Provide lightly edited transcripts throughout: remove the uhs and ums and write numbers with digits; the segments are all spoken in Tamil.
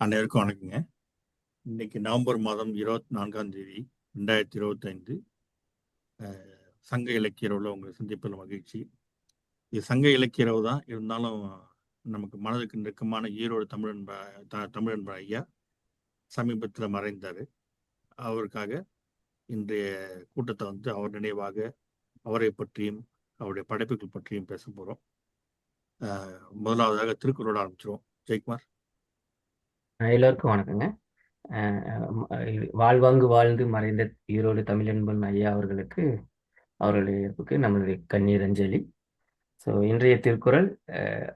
அனைவருக்கும் வணக்கங்க. இன்னைக்கு நவம்பர் மாதம் 24 2025 சங்க இலக்கிய இரவுல உங்களை சந்திப்பில் மகிழ்ச்சி. இது சங்க இலக்கிய இரவு தான் இருந்தாலும் நமக்கு மனதுக்கு நெருக்கமான ஈரோடு தமிழன்பர் ஐயா சமீபத்தில் மறைந்தார். அவருக்காக இன்றைய கூட்டத்தை அவர் நினைவாக அவரை பற்றியும் அவருடைய படைப்புகள் பற்றியும் பேச போகிறோம். முதலாவதாக திருக்குறளோட ஆரம்பிச்சிருவோம். ஜெயக்குமார். எல்லோருக்கும் வணக்கங்க. வாழ்வாங்கு வாழ்ந்து மறைந்த ஈரோடு தமிழன்பன் ஐயா அவர்களுடைய இறப்புக்கு நம்மளுடைய கண்ணீர் அஞ்சலி. இன்றைய திருக்குறள்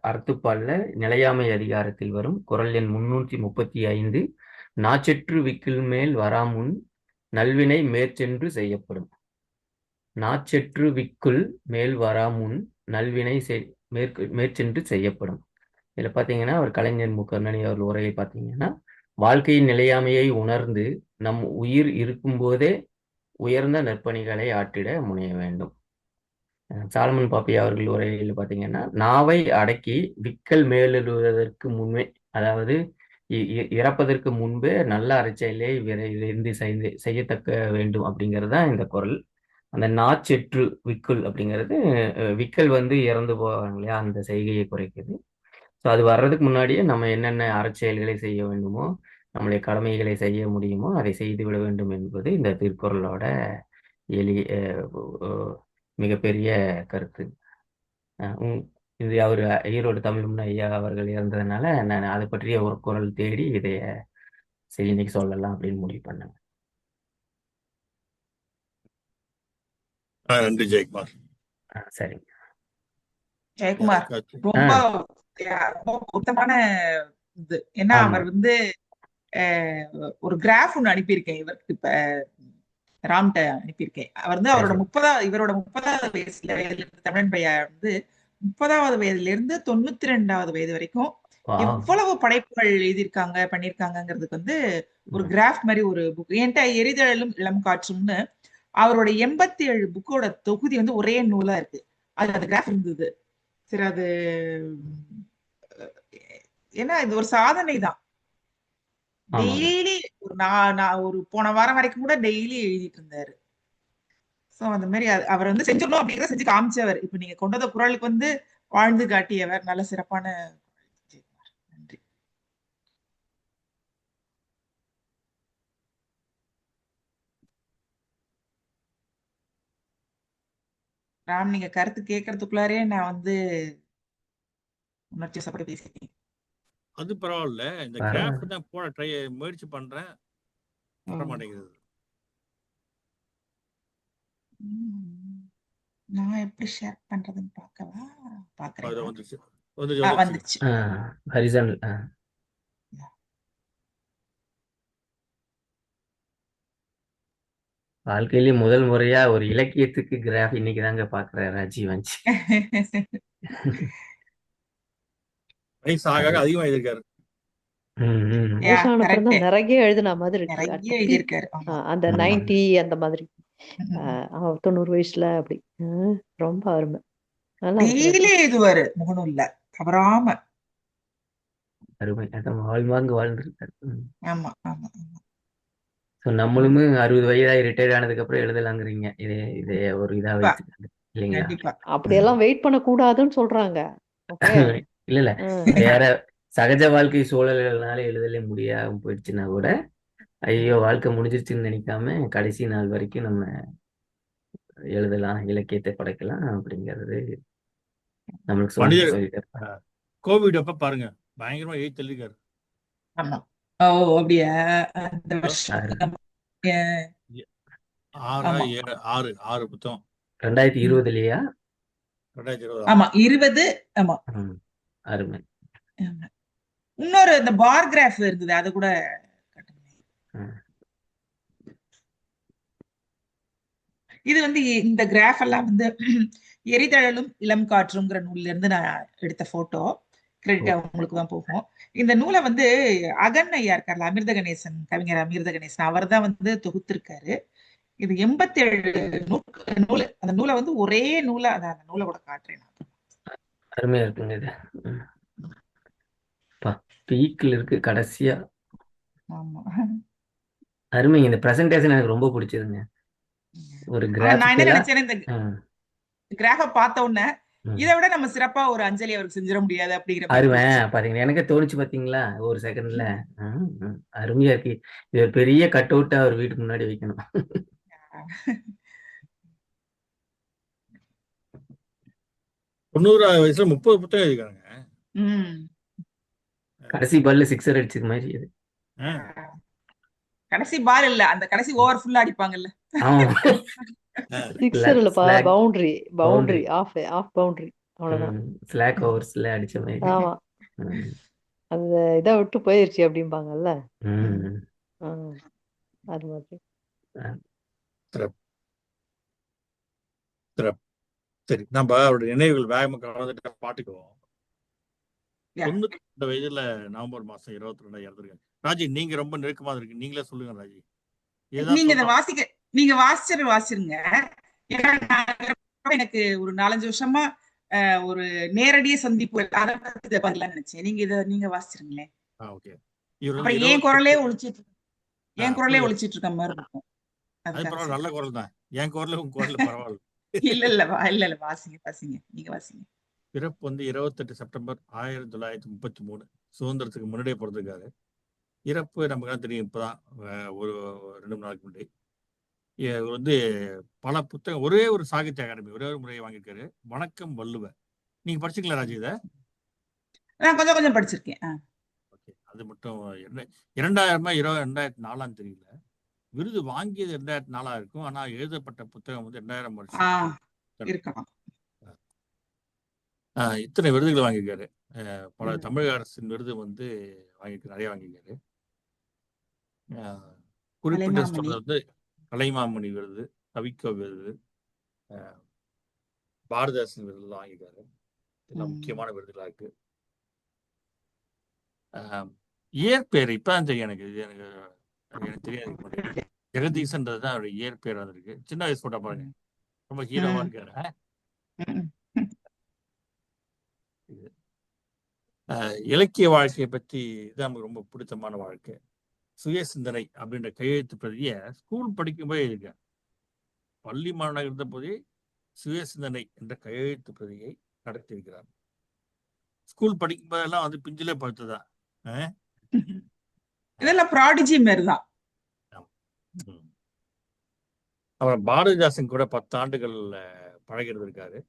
அறத்துப்பால்ல நிலையாமை அதிகாரத்தில் வரும் குறள் எண் 335. நாச்செற்று விக்கில் மேல் வராமுன் நல்வினை மேற்சென்று செய்யப்படும். நாச்செற்று விக்குள் மேல் வராமுன் நல்வினை மேற்சென்று செய்யப்படும். இதில் பார்த்தீங்கன்னா அவர் கலைஞர் மு கருணாநிதி அவர்கள் உரையை பார்த்தீங்கன்னா, வாழ்க்கையின் நிலையாமையை உணர்ந்து நம் உயிர் இருக்கும்போதே உயர்ந்த நற்பணிகளை ஆற்றிட முனைய வேண்டும். சாலமன் பாப்பையா அவர்கள் உரையில் பார்த்தீங்கன்னா, நாவை அடக்கி விக்கல் மேலெழுவதற்கு முன்பே, அதாவது இறப்பதற்கு முன்பே நல்ல அறச்செயலை விரைந்து செய்யத்தக்க வேண்டும் அப்படிங்கிறது தான் இந்த குறள். அந்த நாச்செற்று விக்குள் அப்படிங்கிறது விக்கல் இறந்து போவாங்க இல்லையா, அந்த செய்கையை குறைக்குது. அது வர்றதுக்கு முன்னாடியே நம்ம என்னென்ன அறச்செயல்களை செய்ய வேண்டுமோ, நம்முடைய கடமைகளை செய்ய முடியுமோ அதை செய்து விட வேண்டும் என்பது இந்த திருக்குறளோட எளிய மிகப்பெரிய கருத்து. இது அவர் ஈரோடு தமிழ் ஐயா அவர்கள் இறந்ததுனால நான் அதை பற்றிய ஒரு குறள் தேடி இதைய சரி இன்னைக்கு சொல்லலாம் அப்படின்னு முடிவு பண்ணேன். நன்றி ஜெயக்குமார். சரிங்க ஜெயக்குமார், ரொம்ப பொருத்தமான இது. ஏன்னா அவர் ஒரு கிராஃப் ஒண்ணு அனுப்பியிருக்கேன் இவருக்கு, இப்ப ராம்கிட்ட அனுப்பியிருக்கேன். அவர் இவரோட 30வது வயசுல தமிழன் பையா 30வது வயதுல இருந்து 92வது வயது வரைக்கும் எவ்வளவு படைப்புகள் எழுதியிருக்காங்க பண்ணியிருக்காங்கிறதுக்கு ஒரு கிராஃப் மாதிரி ஒரு புக் என்கிட்ட எரிதலும் இளம் காற்றும்னு அவரோட 87 புக்கோட தொகுதி ஒரே நூலா இருக்கு. அது கிராஃப் இருந்தது. சரி, அது ஏன்னா இது ஒரு சாதனை தான். டெய்லி ஒரு போன வாரம் வரைக்கும் கூட டெய்லி எழுதிட்டு இருந்தாரு. சோ அந்த மாதிரி அவர் செஞ்சிடணும் அப்படிங்கிறத செஞ்சு காமிச்சவர். இப்ப நீங்க கொண்டத குறளுக்கு வாழ்ந்து காட்டியவர். நல்ல சிறப்பான. நன்றி. ராம், நீங்க கருத்து கேட்கறதுக்குள்ளாரே நான் உணர்ச்சி சப்படி பேசிட்டேன். அது பரவாயில்ல. இந்த கிராஃப் தான் போட முயற்சி பண்றேன், வர மாட்டேங்குது. நான் எப்படி ஷேர் பண்றதுன்னு பார்க்கவா? பாக்குறேன். வந்துருச்சு. வாழ்க்கையிலேயே முதல் முறையா ஒரு இலக்கியத்துக்கு கிராஃப் இன்னைக்கு தாங்க பாக்குறேன் ராஜீவ். அதிகமா எழுதிருக்காரு. நிறைய எழுதின மாதிரி எழுதியிருக்காரு. அந்த 90 அந்த மாதிரி 90 வயசுல அப்படி ரொம்ப அருமை. டெய்லி எழுதுவாரு முகநூல்ல தவறாம. அருமை. வாழ்வாங்கு வாழ்ந்துருக்காரு. ஆமா ஆமா. நம்மளும் 60 வயதாகி ரிட்டையர் ஆனதுக்கு அப்புறம் எழுதலாங்கிறீங்க. இதே ஒரு இதா வச்சுக்காங்க இல்லைங்களா? அப்படியெல்லாம் வெயிட் பண்ண கூடாதுன்னு சொல்றாங்க. இல்ல வேற சகஜ வாழ்க்கை சூழல்கள்னால எழுதலே முடியாம போயிடுச்சுன்னா கூட ஐயோ வாழ்க்கை முடிஞ்சிருச்சுன்னு நினைக்காம கடைசி நாள் வரைக்கும் நம்ம எழுதலாம், இலக்கியத்தை படைக்கலாம் அப்படிங்கிறது நம்மளுக்கு கோவிட் அப்ப பாருங்க பயங்கரமா எழுதி எழுதிருக்காரு. ஆமா. ஓ அப்படியா? அந்த வருஷம் 6 புத்தகம் 2020 ஆமா 20. ஆமா அருமை. இன்னொரு இந்த பார் கிராஃப் இருந்தது, அது கூட இது இந்த கிராஃப் எல்லாம் எரிதழலும் இளம் காற்றுங்கிற நூல்ல இருந்து நான் எடுத்த போட்டோ. கிரெடிட் அவங்களுக்கு தான் போகும். இந்த நூலை அகன் ஐயா இருக்கார்ல, அமிர்த கணேசன், கவிஞர் அமிர்த கணேசன், அவர் தான் தொகுத்திருக்காரு. இது 87 நூல். அந்த நூலை ஒரே நூலா, அந்த நூலை கூட காட்டுறேன். அருமையா இருக்குங்க. இது பீக்ல இருக்கு கடைசியா அருமைங்க. இந்த பிரசன்டேஷன் எனக்கு ரொம்ப பிடிச்சதுங்க. ஒரு ஆனா நான் என்ன கிராஃபிக்கலா. நினைச்சேன்னா இந்த கிராஃப பார்த்த உடனே இதை விட நம்ம சிறப்பா ஒரு அஞ்சலி அவருக்கு செஞ்சிட முடியாது அப்படிங்கிற மாதிரி அருமை இருந்துச்சு. பாத்தீங்களா, எனக்கே தோணுச்சு பாத்தீங்களா ஒரு செகண்ட்ல. அருமையா இருக்கு. இது ஒரு பெரிய கட் அவுட்டா அவர் வீட்டுக்கு முன்னாடி வைக்கணும். 90 வயசுல 30 புத்தகம் எழுதிருக்காங்க. கடைசி பால்ல சிக்ஸர் அடிச்சது மாதிரி இது. கடைசி பால் இல்ல, அந்த கடைசி ஓவர் ஃபுல்லா அடிப்பாங்கல்ல. சிக்ஸர் இல்லப்பா, பவுண்டரி ஆஃப் பவுண்டரி, அவ்வளவுதான். ஸ்லாக் ஓவர்ஸ்ல அடிச்ச மாதிரி. ஆமா, அந்த இதை விட்டு போயிருச்சு அப்படிம்பாங்கல்ல, அது மாதிரி. சரி, நம்ம அவருடைய நினைவுகள் வேகமா கலந்துட்டு பாட்டுக்குவோம். 92 வயதுல நவம்பர் மாசம் 22 இறந்துருக்காங்க. ராஜி, நீங்க ரொம்ப நெருக்கமா இருக்கு, நீங்களே சொல்லுங்க ராஜி. நீங்க இதை நீங்க வாசிச்சிருங்க. ஏன்னா எனக்கு ஒரு 4-5 வருஷமா ஒரு நேரடிய சந்திப்பு அதை பத்தி பதிலாம் நினைச்சேன். நீங்க வாசிச்சிருங்களேன். அப்புறம் என் குரலே ஒழிச்சிட்டு இருக்க மாதிரி இருக்கும். நல்ல குரல் தான். என் குரல் உங்க குரல் பரவாயில்ல. இல்ல வாசிங்க, நீங்க வாசிங்க. பிறப்பு வந்து 28 செப்டம்பர் 1933, சுதந்திரத்துக்கு முன்னாடியே பிறந்திருக்காரு. இறப்பு நமக்கு தெரியும், இப்பதான் ஒரு 2 நாளுக்கு முன்னாடி. இவர் வந்து பல புத்தகம், ஒரே ஒரு சாகித்ய அகாடமி ஒரே ஒரு முறையை வாங்கியிருக்காரு. வணக்கம் வள்ளுவ. நீங்க படிச்சீங்களா ராஜி? இதை நான் கொஞ்சம் படிச்சிருக்கேன். அது மட்டும் 2004 தெரியல. விருது வாங்கியது 2004 இருக்கும். ஆனா எழுதப்பட்ட புத்தகம் வந்து 2000 வருஷம் இருக்கலாம். இத்தனை விருதுகள் வாங்கியிருக்காரு. பல தமிழக அரசின் விருது வந்து நிறைய வாங்கியிருக்காரு. குறிப்பிட்ட சொல்றது வந்து கலைமாமணி விருது, கவிக்கோ விருது, பாரதிதாசன் விருது வாங்கியிருக்காரு. இதெல்லாம் முக்கியமான விருதுகளா இருக்கு. இயற்பெயர் இப்பதான் தெரியும் எனக்கு தெரியாது. ஜெகதீசன்றது அவருடைய இயற்பெயர் வந்திருக்கு. சின்ன வயசு போட்டா பாருங்க, ரொம்ப ஹீரோவா இருக்காரு. இலக்கிய வாழ்க்கையை பத்தி இது நமக்கு ரொம்ப பிடித்தமான வாழ்க்கை. சுய சிந்தனை அப்படின்ற கையெழுத்து பிரதிய ஸ்கூல் படிக்கும்போது இருக்கேன். பள்ளி மாணவர் இருந்த போதே சுய சிந்தனை என்ற கையெழுத்து பிரதியை நடத்தியிருக்கிறார். ஸ்கூல் படிக்கும் போதெல்லாம் வந்து பிஞ்சிலே படுத்துதான். இதெல்லாம் ப்ராடிஜி மாதிரிதான். அப்புறம் பாரதிதாசன் கூட 10 ஆண்டுகள் பழகிறது இருக்காரு.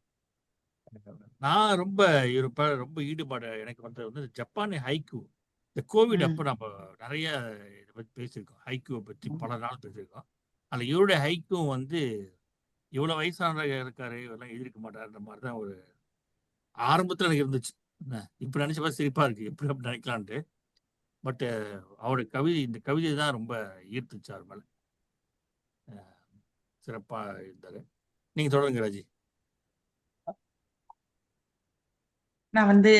நான் ரொம்ப ரொம்ப ஈடுபாடு எனக்கு வந்தது வந்து ஜப்பானிய ஹைக்கூ. இந்த கோவிட் அப்போ நம்ம நிறைய இதை பற்றி பேசியிருக்கோம். ஹைக்கூவை பற்றி பல நாள் பேசியிருக்கோம். அதில் இவருடைய ஹைக்கூ வந்து இவ்வளோ வயசான இருக்காரு, இவரெல்லாம் எழுதிருக்க மாட்டாருன்ற மாதிரி தான் ஒரு ஆரம்பத்தில் எனக்கு இருந்துச்சு. இப்போ நினைச்ச மாதிரி சிரிப்பா இருக்கு, எப்படி அப்படி நினைக்கலான்ட்டு. பட் அவருடைய இந்த கவிதை தான் ரொம்ப ஈர்த்துச்சு அவர் மேல. சிறப்பா இருந்தாரு. நீங்க தொடருங்க ராஜி. நான் வந்து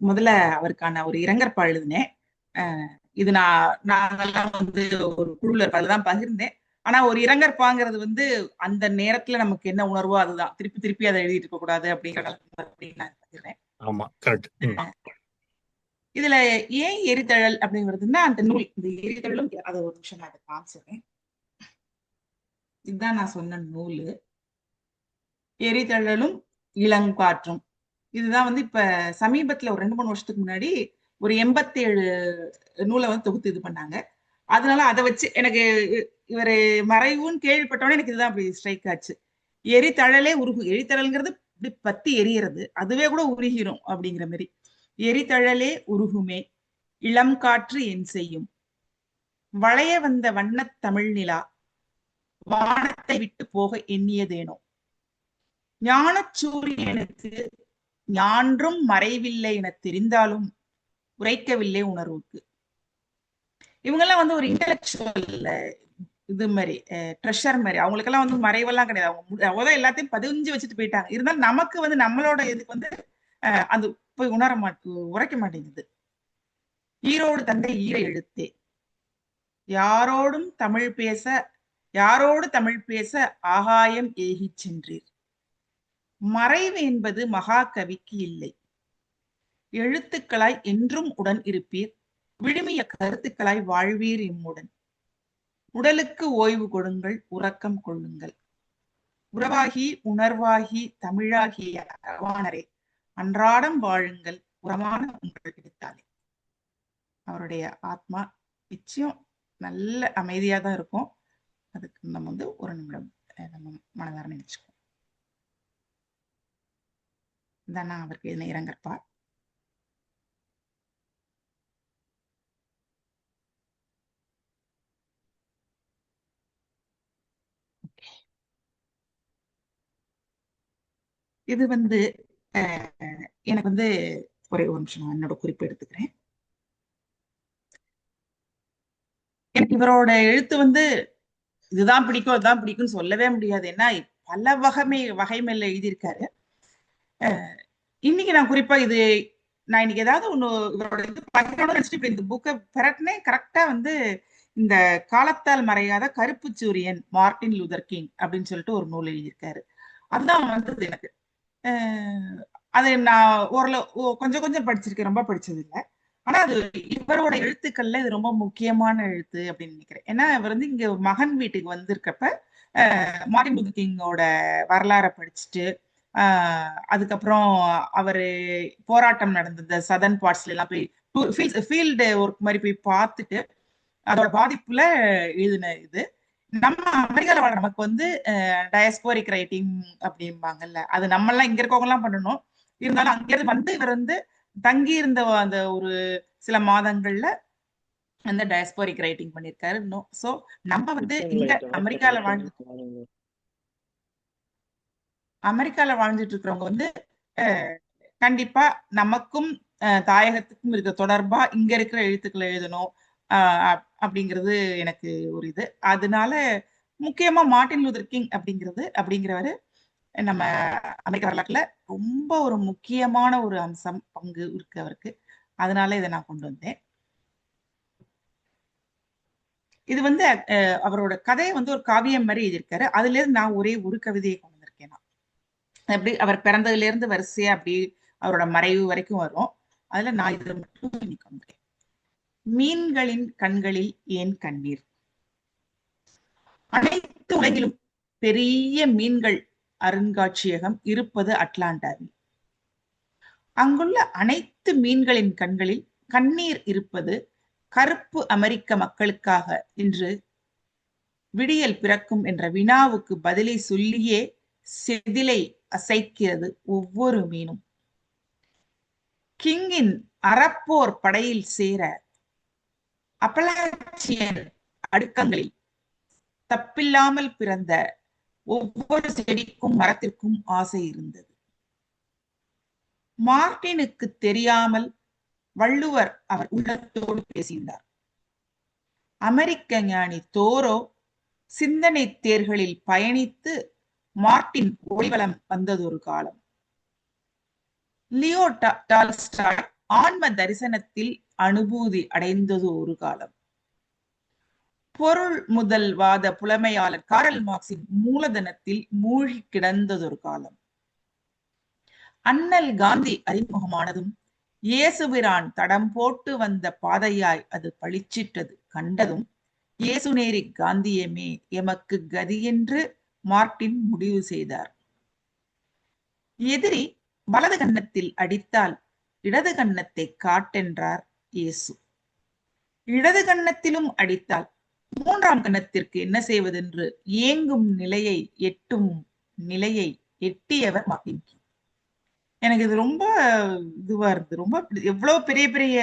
முதல்ல அவருக்கான ஒரு இரங்கற்பா எழுதினேன். இது நாங்கெல்லாம் வந்து ஒரு குழுல தான் பகிர்ந்தேன். ஆனா ஒரு இரங்கற்பாங்கிறது வந்து அந்த நேரத்துல நமக்கு என்ன உணர்வோ அதுதான், திருப்பி அதை எழுதிட்டு இருக்க கூடாது அப்படிங்கிற நான் பகிர்றேன். ஆமா, கரெக்ட். இதுல ஏன் எரிதழல் அப்படிங்கிறதுன்னா அந்த நூல், இந்த எரிதழலும் அதை ஒரு நிமிஷம் நான் அதை காமிச்சிடுறேன். இதுதான் நான் சொன்ன நூலு, எரிதழலும் இளங்காற்றும். இதுதான் வந்து இப்ப சமீபத்துல ஒரு 2-3 வருஷத்துக்கு முன்னாடி ஒரு 87 நூலை வந்து தொகுத்து இது பண்ணாங்க. அதனால அதை வச்சு எனக்கு இவரு மறைவுன்னு கேள்விப்பட்டோன்னே எனக்கு இதுதான் அப்படி ஸ்ட்ரைக் ஆச்சு. எரிதழலே உருகு, எரிதழல்ங்கிறது இப்படி பத்தி எரியறது, அதுவே கூட உருகிரும் அப்படிங்கிற மாதிரி. எரிதழலே உருகுமே இளம் காற்று என் செய்யும், வளைய வந்த வண்ணத் தமிழ் நிலா வானத்தை விட்டு போக எண்ணியதேனோ, ஞானச் சூரியனுக்கு ஞான்றும் மறைவில்லை என தெரிந்தாலும் உரைக்கவில்லை உணர்வுக்கு. இவங்கெல்லாம் வந்து ஒரு இன்டெலக்சுவல் இது மாதிரி, ட்ரெஷர் மாதிரி. அவங்களுக்கெல்லாம் வந்து மறைவெல்லாம் கிடையாது. அவங்க எல்லாத்தையும் பதிஞ்சு வச்சுட்டு போயிட்டாங்க. இருந்தாலும் நமக்கு வந்து நம்மளோட இதுக்கு வந்து அது போய் உரைக்க மாட்டேங்குது. ஈரோடு தந்தை ஈர எழுத்தே, யாரோடு தமிழ் பேச ஆகாயம் ஏகி சென்றீர். மறைவு என்பது மகாகவிக்கு இல்லை, எழுத்துக்களாய் என்றும் உடன் இருப்பீர், விழுமிய கருத்துக்களாய் வாழ்வீர் எம்முடன். உடலுக்கு ஓய்வு கொடுங்கள், உறக்கம் கொள்ளுங்கள். உறவாகி உணர்வாகி தமிழாகிய அறவாணரே, அன்றாடம் வாழுங்கள், உரமான உங்கள் கிடைத்தாலே. அவருடைய ஆத்மா நிச்சயம் நல்ல அமைதியா தான் இருக்கும். அதுக்கு நம்ம வந்து ஒரு நிமிடம் நம்ம மனதார நினைச்சுக்கோம். இதான் நான் அவருக்கு என்ன இரங்கற்பா. இது வந்து எனக்கு வந்து ஒரே ஒரு நிமிஷம் என்னோட குறிப்பு எடுத்துக்கிறேன். எனக்கு இவரோட எழுத்து வந்து இதுதான் பிடிக்கும் அதுதான் பிடிக்கும்னு சொல்லவே முடியாது. ஏன்னா பல வகைமையில எழுதியிருக்காரு. இன்னைக்கு நான் குறிப்பா நான் இன்னைக்கு ஏதாவது ஒண்ணு இவரோட இது படிக்கணும்னு நினைச்சிட்டு இந்த புக்கை பெறட்டினேன். கரெக்டா வந்து இந்த காலத்தால் மறையாத கருப்பு சூரியன் மார்ட்டின் லூதர் கிங் அப்படின்னு சொல்லிட்டு ஒரு நூல் எழுதியிருக்காரு. அதுதான் வந்தது எனக்கு. அது நான் ஓரளவு கொஞ்சம் கொஞ்சம் படிச்சிருக்கேன், ரொம்ப படிச்சது இல்லை. ஆனா அது இவரோட எழுத்துக்கள்ல இது ரொம்ப முக்கியமான எழுத்து அப்படின்னு நினைக்கிறேன். ஏன்னா இவர் வந்து இங்க மகன் வீட்டுக்கு வந்திருக்கப்ப மார்ட்டின் லூதர் கிங்கோட வரலாறை படிச்சுட்டு அதுக்கப்புறம் அவரு போராட்டம் நடந்த சதர்ன் பார்ட்ஸ்ல எல்லாம் போய் ஃபீல்டு ஒர்க் மாதிரி போய் பார்த்துட்டு அதோட பாதிப்புல எழுதின இது. நம்ம அமெரிக்கால வாழ நமக்கு வந்து டயஸ்போரிக் ரைட்டிங் அப்படிம்பாங்கல்ல, அது நம்ம எல்லாம் இங்க இருக்கவங்க எல்லாம் பண்ணணும். இருந்தாலும் அங்கிருந்து வந்து இவர் வந்து தங்கி இருந்த அந்த ஒரு சில மாதங்கள்ல அந்த டயஸ்போரிக் ரைட்டிங் பண்ணிருக்காரு. சோ நம்ம வந்து இங்க அமெரிக்கால வாழ்ந்துட்டு இருக்கிறவங்க வந்து கண்டிப்பா நமக்கும் தாயகத்துக்கும் இருக்க தொடர்பா இங்க இருக்கிற எழுத்துக்களை எழுதணும் அப்படிங்கிறது எனக்கு ஒரு இது. அதனால முக்கியமா மார்ட்டின் லூதர் கிங் அப்படிங்கிறவரு நம்ம அமெரிக்க வரலாற்றுல ரொம்ப ஒரு முக்கியமான ஒரு அம்சம் பங்கு இருக்கு அவருக்கு. அதனால இதை நான் கொண்டு வந்தேன். இது வந்து அவரோட கதையை வந்து ஒரு காவியம் மாதிரி எழுதியிருக்காரு. அதுல இருந்து நான் ஒரே ஒரு கவிதையை கொண்டு வந்திருக்கேன். அப்படி அவர் பிறந்ததுல இருந்து வரிசையா அப்படி அவரோட மறைவு வரைக்கும் வரும். அதுல நான் இதை மட்டும் இன்னைக்கு வந்தேன். மீன்களின் கண்களில் ஏன் கண்ணீர்? அனைத்து உலகிலும் பெரிய மீன்கள் அருங்காட்சியகம் இருப்பது அட்லாண்டாவில். அங்குள்ள அனைத்து மீன்களின் கண்களில் கண்ணீர் இருப்பது கருப்பு அமெரிக்க மக்களுக்காக இன்று விடியல் பிறக்கும் என்ற வினாவுக்கு பதிலை சொல்லியே செதிலை அசைக்கிறது ஒவ்வொரு மீனும். கிங்கின் அறப்போர் படையில் சேர அப்பலாச்சியன் அடுக்கங்களில் தப்பில்லாமல் பிறந்த ஒவ்வொரு செடிக்கும் மரத்திற்கும் ஆசை இருந்தது. மார்ட்டினுக்கு தெரியாமல் வள்ளுவர் அவர் உள்ளத்தோடு பேசினார். அமெரிக்க ஞானி தோரோ சிந்தனை தேர்களில் பயணித்து மார்ட்டின் ஒளிவலம் வந்ததொரு காலம். லியோ டால்ஸ்டாய் ஆன்ம தரிசனத்தில் அனுபூதி அடைந்தது ஒரு காலம். பொருள் முதல் வாத புலமையாளர் காரல் மார்க்சின் மூலதனத்தில் மூழ்கி கிடந்ததொரு காலம். அண்ணல் காந்தி அறிமுகமானதும் இயேசுபிரான் தடம் போட்டு வந்த பாதையாய் அது பளிச்சிட்டது கண்டதும் இயேசுநேரி காந்தியமே எமக்கு கதி என்று மார்ட்டின் முடிவு செய்தார். எதிரி வலது கன்னத்தில் அடித்தால் இடது கன்னத்தை காட்டென்றார் இயேசு. இடது கன்னத்திலும் அடித்தால் மூன்றாம் கன்னத்திற்கு என்ன செய்வதென்று ஏங்கும் நிலையை எட்டியவர் மார்ட்டின். எனக்கு இது ரொம்ப இதுவா இருந்து ரொம்ப எவ்வளவு பெரிய பெரிய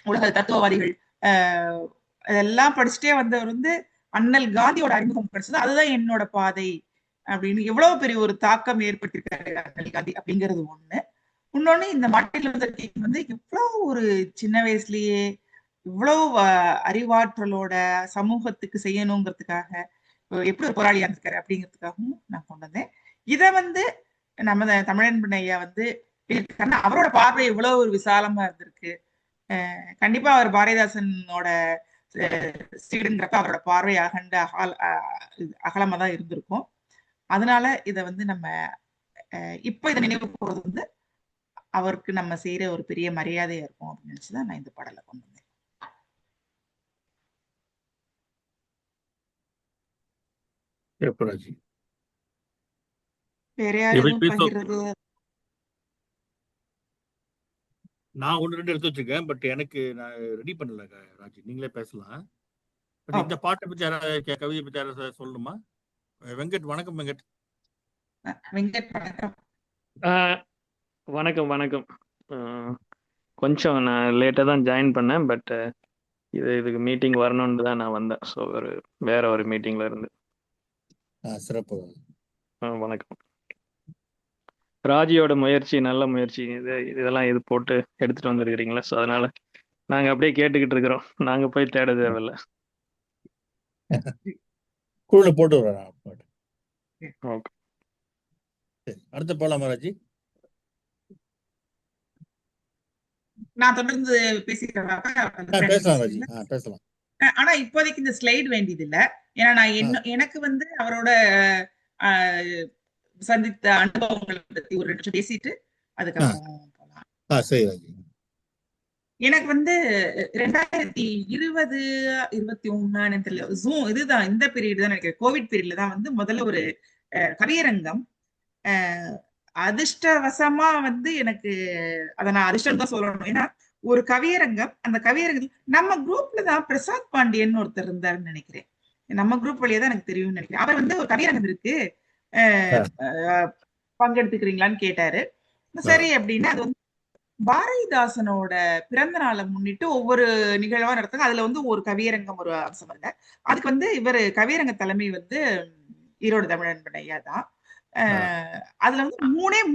உலக தத்துவவாதிகள் அதெல்லாம் படிச்சுட்டே வந்தவர் வந்து அண்ணல் காந்தியோட அறிமுகம் படிச்சது அதுதான் என்னோட பாதை அப்படின்னு எவ்வளவு பெரிய ஒரு தாக்கம் ஏற்பட்டிருக்காரு அண்ணல் காந்தி அப்படிங்கிறது ஒண்ணு. இன்னொன்னு இந்த மார்ட்டின் லூதர் கிங் வந்து இவ்வளவு ஒரு சின்ன வயசுலயே இவ்வளவு அறிவாற்றலோட சமூகத்துக்கு செய்யணுங்கிறதுக்காக எப்படி ஒரு போராளியா இருந்திருக்காரு அப்படிங்கிறதுக்காகவும் நான் கொண்டு வந்தேன். இதை வந்து நம்ம தமிழன்பன் ஐயா வந்து அவரோட பார்வை இவ்வளவு ஒரு விசாலமா இருந்திருக்கு. கண்டிப்பா அவர் பாரதிதாசனோட ஸ்டூடெண்ட்ங்கிறப்ப அவரோட பார்வை அகலமா தான் இருந்திருக்கும். அதனால இதை வந்து நம்ம இப்ப இதை நினைவு கூறுவது வந்து அவருக்கு நம்ம செய்யற ஒரு பெரிய மரியாதையா இருக்கும் அப்படின்னு நினைச்சுதான் நான் இந்த பாடலை கொண்டு வந்தேன். சிறப்பு ராஜி. வேற யார் எப்படி எதுவும் பேசுவோம்? பகிர்றது? நான் ஒன்று ரெண்டு எடுத்து வச்சிருக்கேன், பட் எனக்கு நான் ரெடி பண்ணல ராஜி. நீங்களே பேசலாம். பட் இந்த ஓகே. பாட்டை பத்தி யாராவது கவிதை பத்தி யாராவது சொல்லணுமா? வெங்கட், வணக்கம் வெங்கட். வெங்கட் வணக்கம். வணக்கம் வணக்கம். கொஞ்சம் நான் லேட்டாக தான் ஜாயின் பண்ணேன், பட் இதுக்கு மீட்டிங் வரணும்னு தான் நான் வந்தேன். ஸோ வேற ஒரு மீட்டிங்ல இருந்து. சிறப்பு. வணக்கம். ராஜியோட முயற்சி நல்ல முயற்சி. இதெல்லாம் இது போட்டு எடுத்துட்டு வந்துருக்கிறீங்களா? ஸோ அதனால நாங்கள் அப்படியே கேட்டுக்கிட்டு இருக்கிறோம். நாங்கள் போய் தேட தேவையில்லை. குழுல போட்டு வரேன் பாட்டு. ஓகே, சரி, அடுத்த போலாமா ராஜி? நான் தொடர்ந்து பேசிக்கிறேன். பேசலாம் ராஜி, பேசலாம். ஆனா இப்போதைக்கு இந்த ஸ்லைட் வேண்டியது இல்ல. ஏன்னா நான் எனக்கு வந்து அவரோட சந்தித்த அனுபவங்களை பத்தி ஒரு 2 நிமிஷம் பேசிட்டு அதுக்கப்புறம் போலாம். சரி ராஜி. எனக்கு வந்து 2020 21 தெரியல, ஜூம் இதுதான், இந்த பீரியட் தான் நினைக்கிறேன், கோவிட் பீரியட்ல தான் வந்து முதல்ல ஒரு கவியரங்கம். அதிர்ஷ்டவசமா வந்து எனக்கு அதை நான் அதிர்ஷ்டம் தான் சொல்லணும். ஏன்னா ஒரு கவியரங்கம், அந்த கவியரங்கம் நம்ம குரூப்ல தான் பிரசாத் பாண்டியன் ஒருத்தர் இருந்தாருன்னு நினைக்கிறேன். நம்ம குரூப் வழியா தான் எனக்கு தெரியும்னு நினைக்கிறேன். அவர் வந்து ஒரு கவியரங்கம் இருக்கு, பங்கெடுத்துக்கிறீங்களான்னு கேட்டாரு. சரி அப்படின்னு. அது வந்து பாரதிதாசனோட பிறந்த நாளை முன்னிட்டு ஒவ்வொரு நிகழ்வா நடத்துங்க. அதுல வந்து ஒரு கவியரங்கம் ஒரு அம்சம் இல்லை. அதுக்கு வந்து இவர் கவியரங்க தலைமை வந்து ஈரோடு தமிழன்பன் ஐயா தான். அதுல வந்து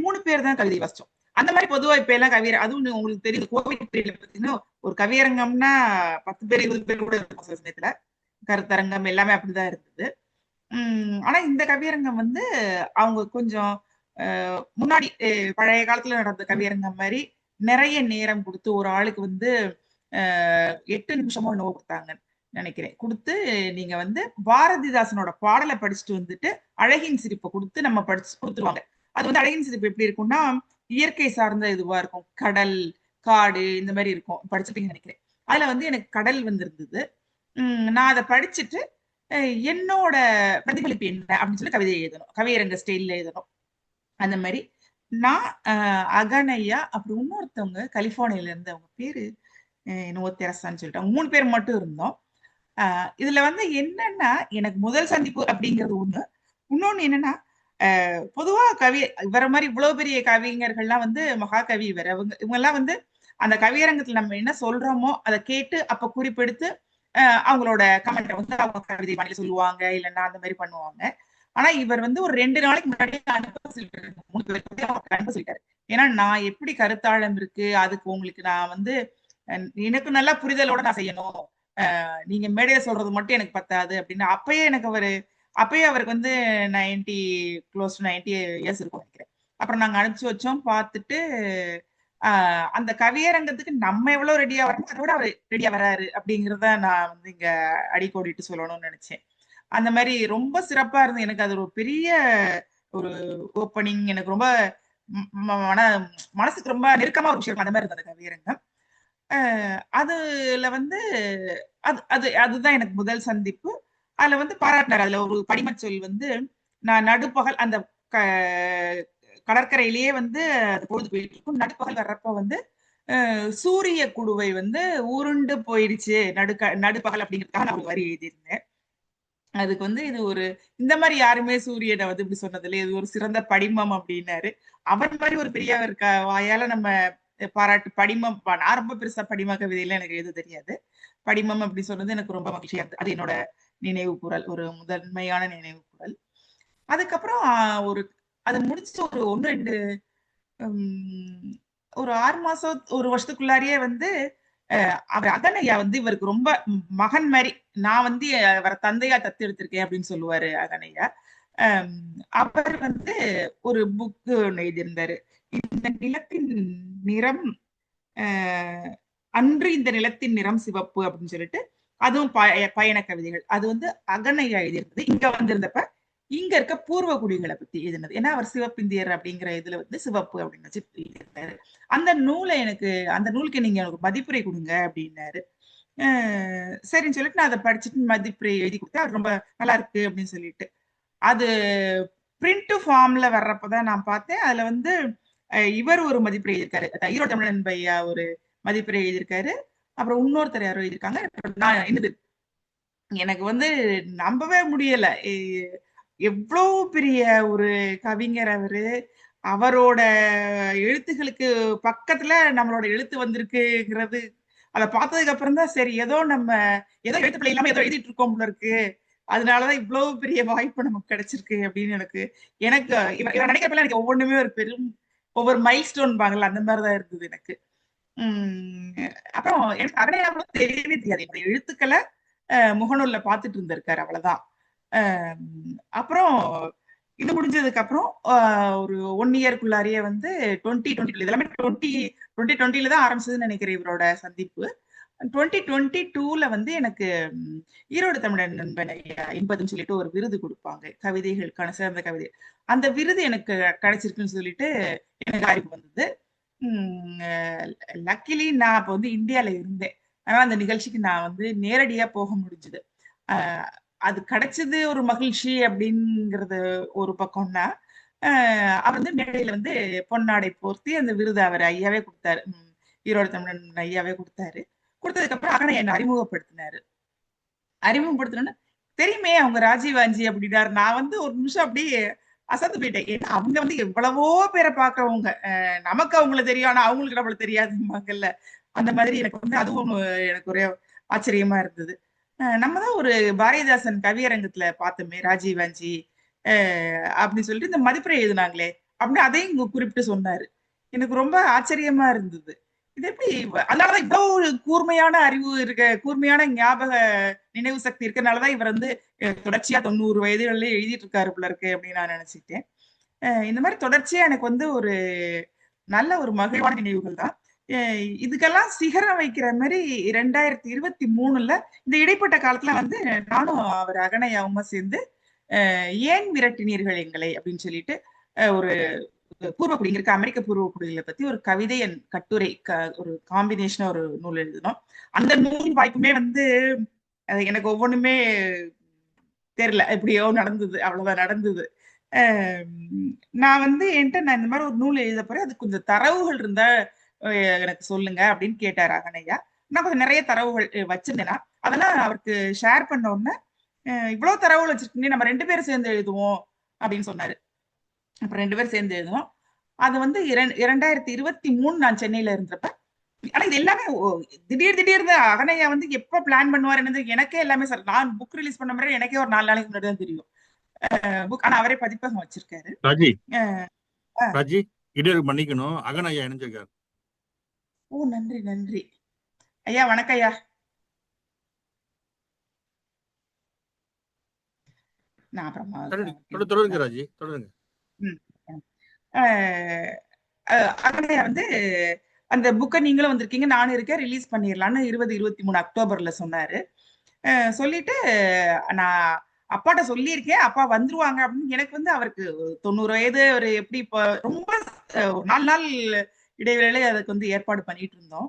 3 பேர் தான் கவிதை வாசிச்சோம். அந்த மாதிரி பொதுவா இப்ப எல்லாம் கவியர், அதுவும் உங்களுக்கு தெரியுது கோவிட் பீரியட்ல பாத்தீங்கன்னா ஒரு கவியரங்கம்னா 10 பேர் 20 பேர் கூட இருக்கும் சில சமயத்துல. கருத்தரங்கம் எல்லாமே அப்படிதான் இருந்தது. ஆனா இந்த கவியரங்கம் வந்து அவங்க கொஞ்சம் முன்னாடி பழைய காலத்துல நடந்த கவியரங்கம் மாதிரி நிறைய நேரம் கொடுத்து ஒரு ஆளுக்கு வந்து 8 நிமிஷமோ என்னவோ கொடுத்தாங்க நினைக்கிறேன். கொடுத்து நீங்க வந்து பாரதிதாசனோட பாடலை படிச்சுட்டு வந்துட்டு அழகின் சிரிப்பை கொடுத்து நம்ம படிச்சு கொடுத்துருவாங்க. அது வந்து அழகின் சிரிப்பு எப்படி இருக்கும்னா இயற்கை சார்ந்த இதுவா இருக்கும், கடல் காடு இந்த மாதிரி இருக்கும். படிச்சுட்டீங்கன்னு நினைக்கிறேன். அதுல வந்து எனக்கு கடல் வந்திருந்தது. நான் அதை படிச்சுட்டு என்னோட பிரதிபலிப்பு என்ன அப்படின்னு சொல்லி கவிதை எழுதணும், கவியரங்க ஸ்டைல்ல எழுதணும். அந்த மாதிரி நான் அகனையா அப்புறம் இன்னொருத்தவங்க கலிபோர்னியால இருந்து, அவங்க பேரு என்னவோ தெரசான்னு சொல்லிட்டு, அவங்க 3 பேர் மட்டும் இருந்தோம். இதுல வந்து என்னன்னா எனக்கு முதல் சந்திப்பு அப்படிங்கிறது ஒண்ணு. இன்னொன்னு என்னன்னா பொதுவா இவர மாதிரி இவ்வளவு பெரிய கவிஞர்கள்லாம் வந்து மகாகவி வேற, இவங்க எல்லாம் வந்து அந்த கவியரங்கத்துல நம்ம என்ன சொல்றோமோ அதை கேட்டு அப்ப குறிப்பெடுத்து அவங்களோட கமெண்ட்டை வந்து அவங்க கவிதை பண்ணி சொல்லுவாங்க, இல்லைன்னா அந்த மாதிரி பண்ணுவாங்க. ஆனா இவர் வந்து ஒரு 2 நாளைக்கு முன்னாடியே அனுப்ப சொல்லிட்டாரு, 3 பேருக்கு அனுப்ப சொல்லிட்டாரு. ஏன்னா நான் எப்படி கருத்தாழம் இருக்கு அதுக்கு உங்களுக்கு நான் வந்து எனக்கு நல்லா புரிதலோட நான் செய்யணும், நீங்க மேடையில சொல்றது மட்டும் எனக்கு பத்தாது அப்படின்னு. அப்பயே அவருக்கு வந்து 90 இயர்ஸ் இருக்கும் நினைக்கிறேன். அப்புறம் நாங்க அனுப்பிச்சு வச்சோம். பார்த்துட்டு அந்த கவியரங்கத்துக்கு நம்ம எவ்வளவு ரெடியா வரணும் அதோட அவர் ரெடியா வராரு அப்படிங்கிறத நான் வந்து இங்க அடிக்கோடிட்டு சொல்லணும்னு நினைச்சேன். அந்த மாதிரி ரொம்ப சிறப்பா இருந்து எனக்கு அது ஒரு பெரிய ஒரு ஓப்பனிங். எனக்கு ரொம்ப மனசுக்கு ரொம்ப நெருக்கமா ஒரு விஷயம் அந்த மாதிரி இருந்தது கவியரங்கம். அதுல வந்து அதுதான் எனக்கு முதல் சந்திப்பு. அதுல வந்து பாராட்டினார். அதுல ஒரு படிமச்சொல் வந்து நான் நடுப்பகல் அந்த கடற்கரையிலேயே வந்து அது பொழுது போயிட்டு இருக்கும். நடுப்பகல் வர்றப்ப வந்து சூரிய குடுவை வந்து உருண்டு போயிடுச்சு நடுப்பகல் அப்படிங்கிறதுக்காக நான் ஒரு வரி எழுதியிருந்தேன். அதுக்கு வந்து இது ஒரு இந்த மாதிரி யாருமே சூரியனை வந்து இப்படி சொன்னதில்லை, இது ஒரு சிறந்த படிமம் அப்படின்னாரு. அவன் மாதிரி ஒரு பெரியவர் வாயால நம்ம பாராட்டு படிமம். நான் ரொம்ப பெருசா படிம கவிதையில எனக்கு எழுத தெரியாது. படிமம் அப்படி சொன்னது எனக்கு ரொம்ப மகிழ்ச்சியா இருந்தது. அது என்னோட நினைவு கூறல், ஒரு முதன்மையான நினைவு கூறல். அதுக்கப்புறம் அது முடிச்சு ஒரு 1-2 ஒரு 6 மாசம் 1 வருஷத்துக்குள்ளாரியே வந்து அவர் அகனையா வந்து இவருக்கு ரொம்ப மகன் மாதிரி, நான் வந்து அவரை தந்தையா தத்து எடுத்திருக்கேன் அப்படின்னு சொல்லுவாரு அகனையா. அவர் வந்து ஒரு புக்கு எழுதியிருந்தாரு, இந்த நிலத்தின் நிறம் அன்று இந்த நிலத்தின் நிறம் சிவப்பு அப்படின்னு சொல்லிட்டு. அதுவும் பயண கவிதைகள். அது வந்து அகனையா எழுதியிருந்தது. இங்க வந்திருந்தப்ப இங்க இருக்க பூர்வ குடிகளை பத்தி எழுதினது. ஏன்னா அவர் சிவப்பிந்தியர் அப்படிங்கிற இதுல வந்து சிவப்பு அப்படின்னு வச்சு எழுதியிருந்தாரு. அந்த நூலுக்கு நீங்க எனக்கு மதிப்புரை கொடுங்க அப்படின்னாரு. சரின்னு சொல்லிட்டு நான் அதை படிச்சுட்டு மதிப்புரை எழுதி கொடுத்தேன். அவர் ரொம்ப நல்லா இருக்கு அப்படின்னு சொல்லிட்டு. அது பிரிண்ட் ஃபார்ம்ல வர்றப்பதான் நான் பார்த்தேன். அதுல வந்து இவர் ஒரு மதிப்புரை எழுதியிருக்காரு, ஈரோடு தமிழன் பையா ஒரு மதிப்புரை எழுதியிருக்காரு. அப்புறம் இன்னொருத்தர் யாரோ எழுதியிருக்காங்க. நான் என்னது எனக்கு வந்து நம்பவே முடியல. எவ்வளவு பெரிய ஒரு கவிஞர் அவரு. அவரோட எழுத்துகளுக்கு பக்கத்துல நம்மளோட எழுத்து வந்திருக்குங்கிறது அதை பார்த்ததுக்கு அப்புறம் தான் சரி, ஏதோ எழுத்து பிள்ளை இல்லாம ஏதோ எழுதிட்டு இருக்கோம் போல இருக்கு. அதனாலதான் இவ்வளவு பெரிய வாய்ப்பு நமக்கு கிடைச்சிருக்கு அப்படின்னு எனக்கு இவர் நினைக்கிறப்ப எனக்கு ஒவ்வொன்றுமே ஒரு ஒவ்வொரு மைல் ஸ்டோன் பாங்கல அந்த மாதிரிதான் இருந்தது எனக்கு. அப்புறம் எனக்கு அடையாளம் தெரியவே தெரியாது. என்னுடைய எழுத்துக்களை முகநூல்ல பார்த்துட்டு இருந்திருக்காரு, அவ்வளவுதான். அப்புறம் இது முடிஞ்சதுக்கு அப்புறம் ஒரு 1 இயர்க்குள்ளாரியே வந்து 2022 இதெல்லாமே 2020 தான் ஆரம்பிச்சதுன்னு நினைக்கிறேன் இவரோட சந்திப்பு. 2022ல வந்து எனக்கு ஈரோடு தமிழன் நண்பன் என்பதுன்னு சொல்லிட்டு ஒரு விருது கொடுப்பாங்க, கவிதைகளுக்கான சிறந்த கவிதை. அந்த விருது எனக்கு கிடைச்சிருக்குன்னு சொல்லிட்டு எனக்கு அறிவு வந்தது. லக்கிலி நான் அப்ப வந்து இந்தியால இருந்தேன். ஆனா அந்த நிகழ்ச்சிக்கு நான் வந்து நேரடியா போக முடிஞ்சது. அது கிடைச்சது ஒரு மகிழ்ச்சி அப்படிங்கிறது ஒரு பக்கம்னா, அவர் வந்து மேடையில வந்து பொன்னாடை போர்த்தி அந்த விருது அவர் ஐயாவே கொடுத்தாரு. ஈரோடு தமிழன் ஐயாவே கொடுத்தாரு. கொடுத்ததுக்கு அப்புறம் அகனை என்ன அறிமுகப்படுத்தணும்னு தெரியுமே அவங்க ராஜீவாஞ்சி அப்படின்னாரு. நான் வந்து ஒரு நிமிஷம் அப்படியே அசந்து போயிட்டேன். ஏன்னா அவங்க வந்து எவ்வளவோ பேரை பார்க்கறவங்க, நமக்கு அவங்கள தெரியும், ஆனா அவங்களுக்கு நம்மள தெரியாதுங்கல்ல. அந்த மாதிரி எனக்கு வந்து அதுவும் எனக்கு ஒரே ஆச்சரியமா இருந்தது. நம்ம தான் ஒரு பாரதிதாசன் கவியரங்கத்துல பார்த்தோமே ராஜீவாஞ்சி அப்படின்னு சொல்லிட்டு இந்த மதிப்புரை எழுதினாங்களே அப்படின்னு அதையும் இங்க குறிப்பிட்டு சொன்னாரு. எனக்கு ரொம்ப ஆச்சரியமா இருந்தது. இது எப்படி, அதனாலதான் இவ்வளவு கூர்மையான அறிவு கூர்மையான ஞாபக நினைவு சக்தி இருக்கனாலதான் இவர் வந்து தொடர்ச்சியா 90 வயதுகளிலே எழுதிட்டு இருக்காரு போல இருக்கு அப்படின்னு நான் நினைச்சுக்கிட்டேன். இந்த மாதிரி தொடர்ச்சியா எனக்கு வந்து ஒரு நல்ல ஒரு மகிழ்வான நினைவுகள் தான். இதுக்கெல்லாம் சிகரம் வைக்கிற மாதிரி 2023ல இந்த இடைப்பட்ட காலத்துல வந்து நானும் அவர் அகனையாவுமா சேர்ந்து ஏன் விரட்டினீர்கள் எங்களை அப்படின்னு சொல்லிட்டு ஒரு பூர்வக்குடிங்க இருக்க அமெரிக்க பூர்வக்குடிகளை பத்தி ஒரு கவிதை கட்டுரை ஒரு காம்பினேஷனா ஒரு நூல் எழுதினோம். அந்த நூல் வாய்ப்புமே வந்து எனக்கு ஒவ்வொன்றுமே தெரியல, எப்படியோ நடந்தது, அவ்வளவுதான் நடந்தது. நான் வந்து நான் இந்த மாதிரி ஒரு நூல் எழுத போறேன், அது கொஞ்சம் தரவுகள் இருந்தா எனக்கு சொல்லுங்க அப்படின்னு கேட்டார் அகனையா. நான் கொஞ்சம் நிறைய தரவுகள் வச்சிருந்தேன்னா அதெல்லாம் அவருக்கு ஷேர் பண்ண உடனே இவ்வளவு தரவுகள் வச்சிருக்கீங்க, நம்ம 2 பேரும் சேர்ந்து எழுதுவோம் அப்படின்னு சொன்னாரு. அப்புறம் 2 பேரும் சேர்ந்து எழுதுவோம். அது வந்து 2023 நான் சென்னையில இருந்தப்ப. ஆனா இது எல்லாமே திடீர்னு அகனையா வந்து எப்ப பிளான் பண்ணுவார் என்னது எனக்கே எல்லாமே சார், நான் புக் ரிலீஸ் பண்ண மாதிரி எனக்கே ஒரு 4 நாளைக்கு முன்னாடி தான் தெரியும் புக். ஆனா அவரே பதிப்பகம் வச்சிருக்காரு. ராஜி இடையூறு மன்னிக்கணும், அகனையா இணைஞ்சிருக்காரு. ஓ நன்றி ஐயா. வணக்கம் ஐயா. நான் அப்புறமா தொடருங்க ராஜி, தொடருங்க. அகனையா வந்து அந்த புக்கை நீங்களும் வந்திருக்கீங்க, நானும் இருக்கேன், ரிலீஸ் பண்ணிடலான்னு 2023 அக்டோபர்ல சொன்னாரு. சொல்லிட்டு நான் அப்பாட்ட சொல்லியிருக்கேன், அப்பா வந்துருவாங்க அப்படின்னு. எனக்கு வந்து அவருக்கு 90 வயது, அவர் எப்படி இப்போ ரொம்ப 4 நாள் இடைவேளையில அதுக்கு வந்து ஏற்பாடு பண்ணிட்டு இருந்தோம்.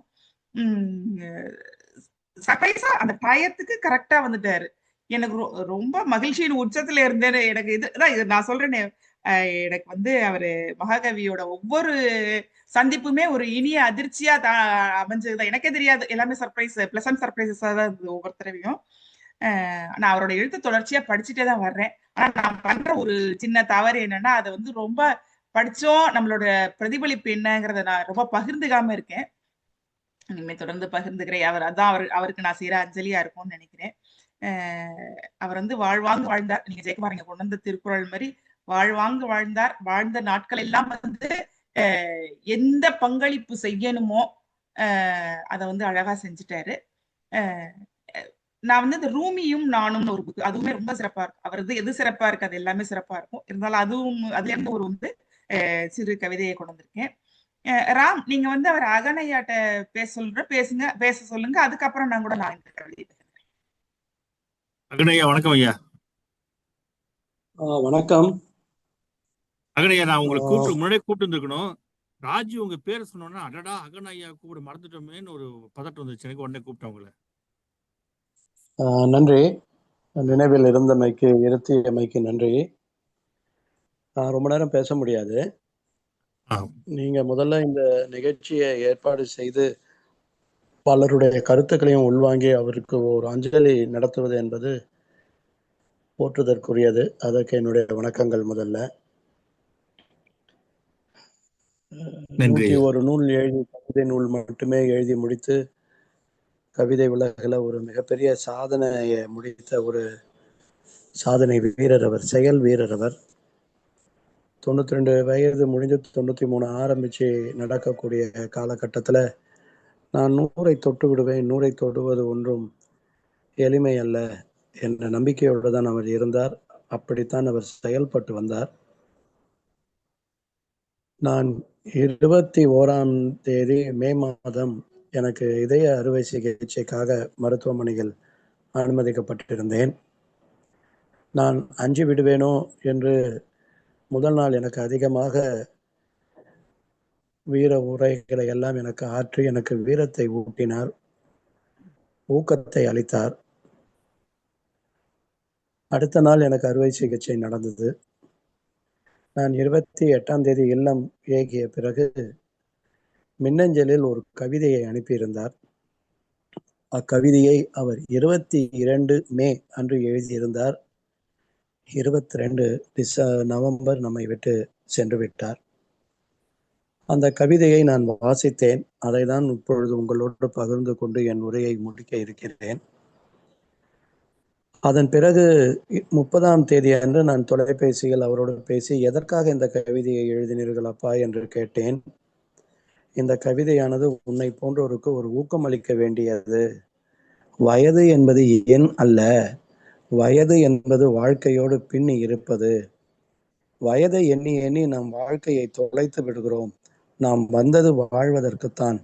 சர்ப்ரைஸா அந்த டயத்துக்கு கரெக்டா வந்துட்டாரு. எனக்கு ரொம்ப மகிழ்ச்சியின் உச்சத்துல இருந்தேன்னு. எனக்கு இதுதான் நான் சொல்றேனே, எனக்கு வந்து அவரு மகாகவியோட ஒவ்வொரு சந்திப்புமே ஒரு இனிய அதிர்ச்சியா அமைஞ்சதுதான். எனக்கே தெரியாது, எல்லாமே சர்ப்ரைஸ், பிளசன்ட் சர்ப்ரைசஸா தான் இருந்தது ஒவ்வொரு தடவையும். நான் அவரோட எழுத்து தொடர்ச்சியா படிச்சுட்டே தான் வர்றேன். ஆனா நான் பண்ற ஒரு சின்ன தவறு என்னன்னா, அதை வந்து ரொம்ப படிச்சோம், நம்மளோட பிரதிபலிப்பு என்னங்கிறத நான் ரொம்ப பகிர்ந்துக்காம இருக்கேன். இனிமே தொடர்ந்து பகிர்ந்துக்கிறேன். அவருக்கு நான் செய்யற அஞ்சலியா இருக்கும்னு நினைக்கிறேன். அவர் வந்து வாழ்வாங்கு வாழ்ந்தார். நீங்க ஜெயக்குமார் இங்க கொண்டு வந்த திருக்குறள் மாதிரி வாழ்வாங்கு வாழ்ந்தார். வாழ்ந்த நாட்கள் எல்லாம் வந்து எந்த பங்களிப்பு செய்யணுமோ அதை வந்து அழகா செஞ்சுட்டாரு. நான் வந்து இந்த ரூமியும் நானும் ஒரு புக், அதுவுமே ரொம்ப சிறப்பா இருக்கும். அவரது எது சிறப்பா இருக்கு அது எல்லாமே சிறப்பா இருக்கும். இருந்தாலும் அதுவும் அதுல இருந்து ஒரு வந்து சிறு கவிதையை கொண்டு வந்திருக்கேன். ராம், நீங்க வந்து அவர் அகனையாட்ட பேச சொல்லுங்க. அதுக்கப்புறம் நான் இந்த கவிதை. அகனையா வணக்கம் ஐயா. வணக்கம் அகனையா. நான் உங்களை முன்னாடியே கூப்பிட்டு இருந்திருக்கணும். ராஜி உங்க பேர் சொன்னோன்னா அடடா அகனையா கூப்பிட மறந்துட்டோமேன்னு ஒரு பதட்டம் வந்துச்சு எனக்கு. உடனே கூப்பிட்டேன் உங்களை. நன்றி, நினைவில் இருந்தமைக்கு இருத்தியமைக்கு நன்றி. நான் ரொம்ப நேரம் பேச முடியாது. ஆ, நீங்க முதல்ல இந்த நிகழ்ச்சியை ஏற்பாடு செய்து பலருடைய கருத்துக்களையும் உள்வாங்கி அவருக்கு ஒரு அஞ்சலி நடத்துவது என்பது போற்றுதற்குரியது. அதற்கு என்னுடைய வணக்கங்கள். முதல்ல நன்றி. 101 நூல் எழுதி, கவிதை நூல் மட்டுமே எழுதி முடித்து கவிதை உலகில் ஒரு மிகப்பெரிய சாதனையை முடித்த ஒரு சாதனை வீரர் அவர், செயல் வீரர் அவர். 92 வயது முடிஞ்சு 93 ஆரம்பிச்சு நடக்கக்கூடிய காலகட்டத்தில் நான் 100 தொட்டு விடுவேன், 100 தொடுவது ஒன்றும் எளிமை அல்ல என்ற நம்பிக்கையோடு தான் அவர் இருந்தார். அப்படித்தான் அவர் செயல்பட்டு வந்தார். நான் 21ஆம் தேதி மே மாதம் எனக்கு இதய அறுவை சிகிச்சைக்காக மருத்துவமனையில் அனுமதிக்கப்பட்டிருந்தேன். நான் அஞ்சு விடுவேனோ என்று முதல் நாள் எனக்கு அதிகமாக வீர உரைகளை எல்லாம் எனக்கு ஆற்றி எனக்கு வீரத்தை ஊட்டினார், ஊக்கத்தை அளித்தார். அடுத்த நாள் எனக்கு அறுவை சிகிச்சை நடந்தது. நான் 28ஆம் தேதி இல்லம் ஏகிய பிறகு மின்னஞ்சலில் ஒரு கவிதையை அனுப்பியிருந்தார். அக்கவிதையை அவர் 22 மே அன்று எழுதியிருந்தார். 22 நவம்பர் நம்மை விட்டு சென்று விட்டார். அந்த கவிதையை நான் வாசித்தேன். அதை தான் இப்பொழுது உங்களோடு பகிர்ந்து கொண்டு என் உரையை முடிக்க இருக்கிறேன். அதன் பிறகு 30ஆம் தேதி அன்று நான் தொலைபேசியில் அவரோடு பேசி, எதற்காக இந்த கவிதையை எழுதினீர்கள் அப்பா என்று கேட்டேன். இந்த கவிதையானது உன்னை போன்றோருக்கு ஒரு ஊக்கமளிக்க வேண்டியது. வயது என்பது எண் அல்ல, வயது என்பது வாழ்க்கையோடு பின்னி இருப்பது. வயதை எண்ணி எண்ணி நம் வாழ்க்கையை தொலைத்து விடுகிறோம். நாம் வந்தது வாழ்வதற்குத்தான்.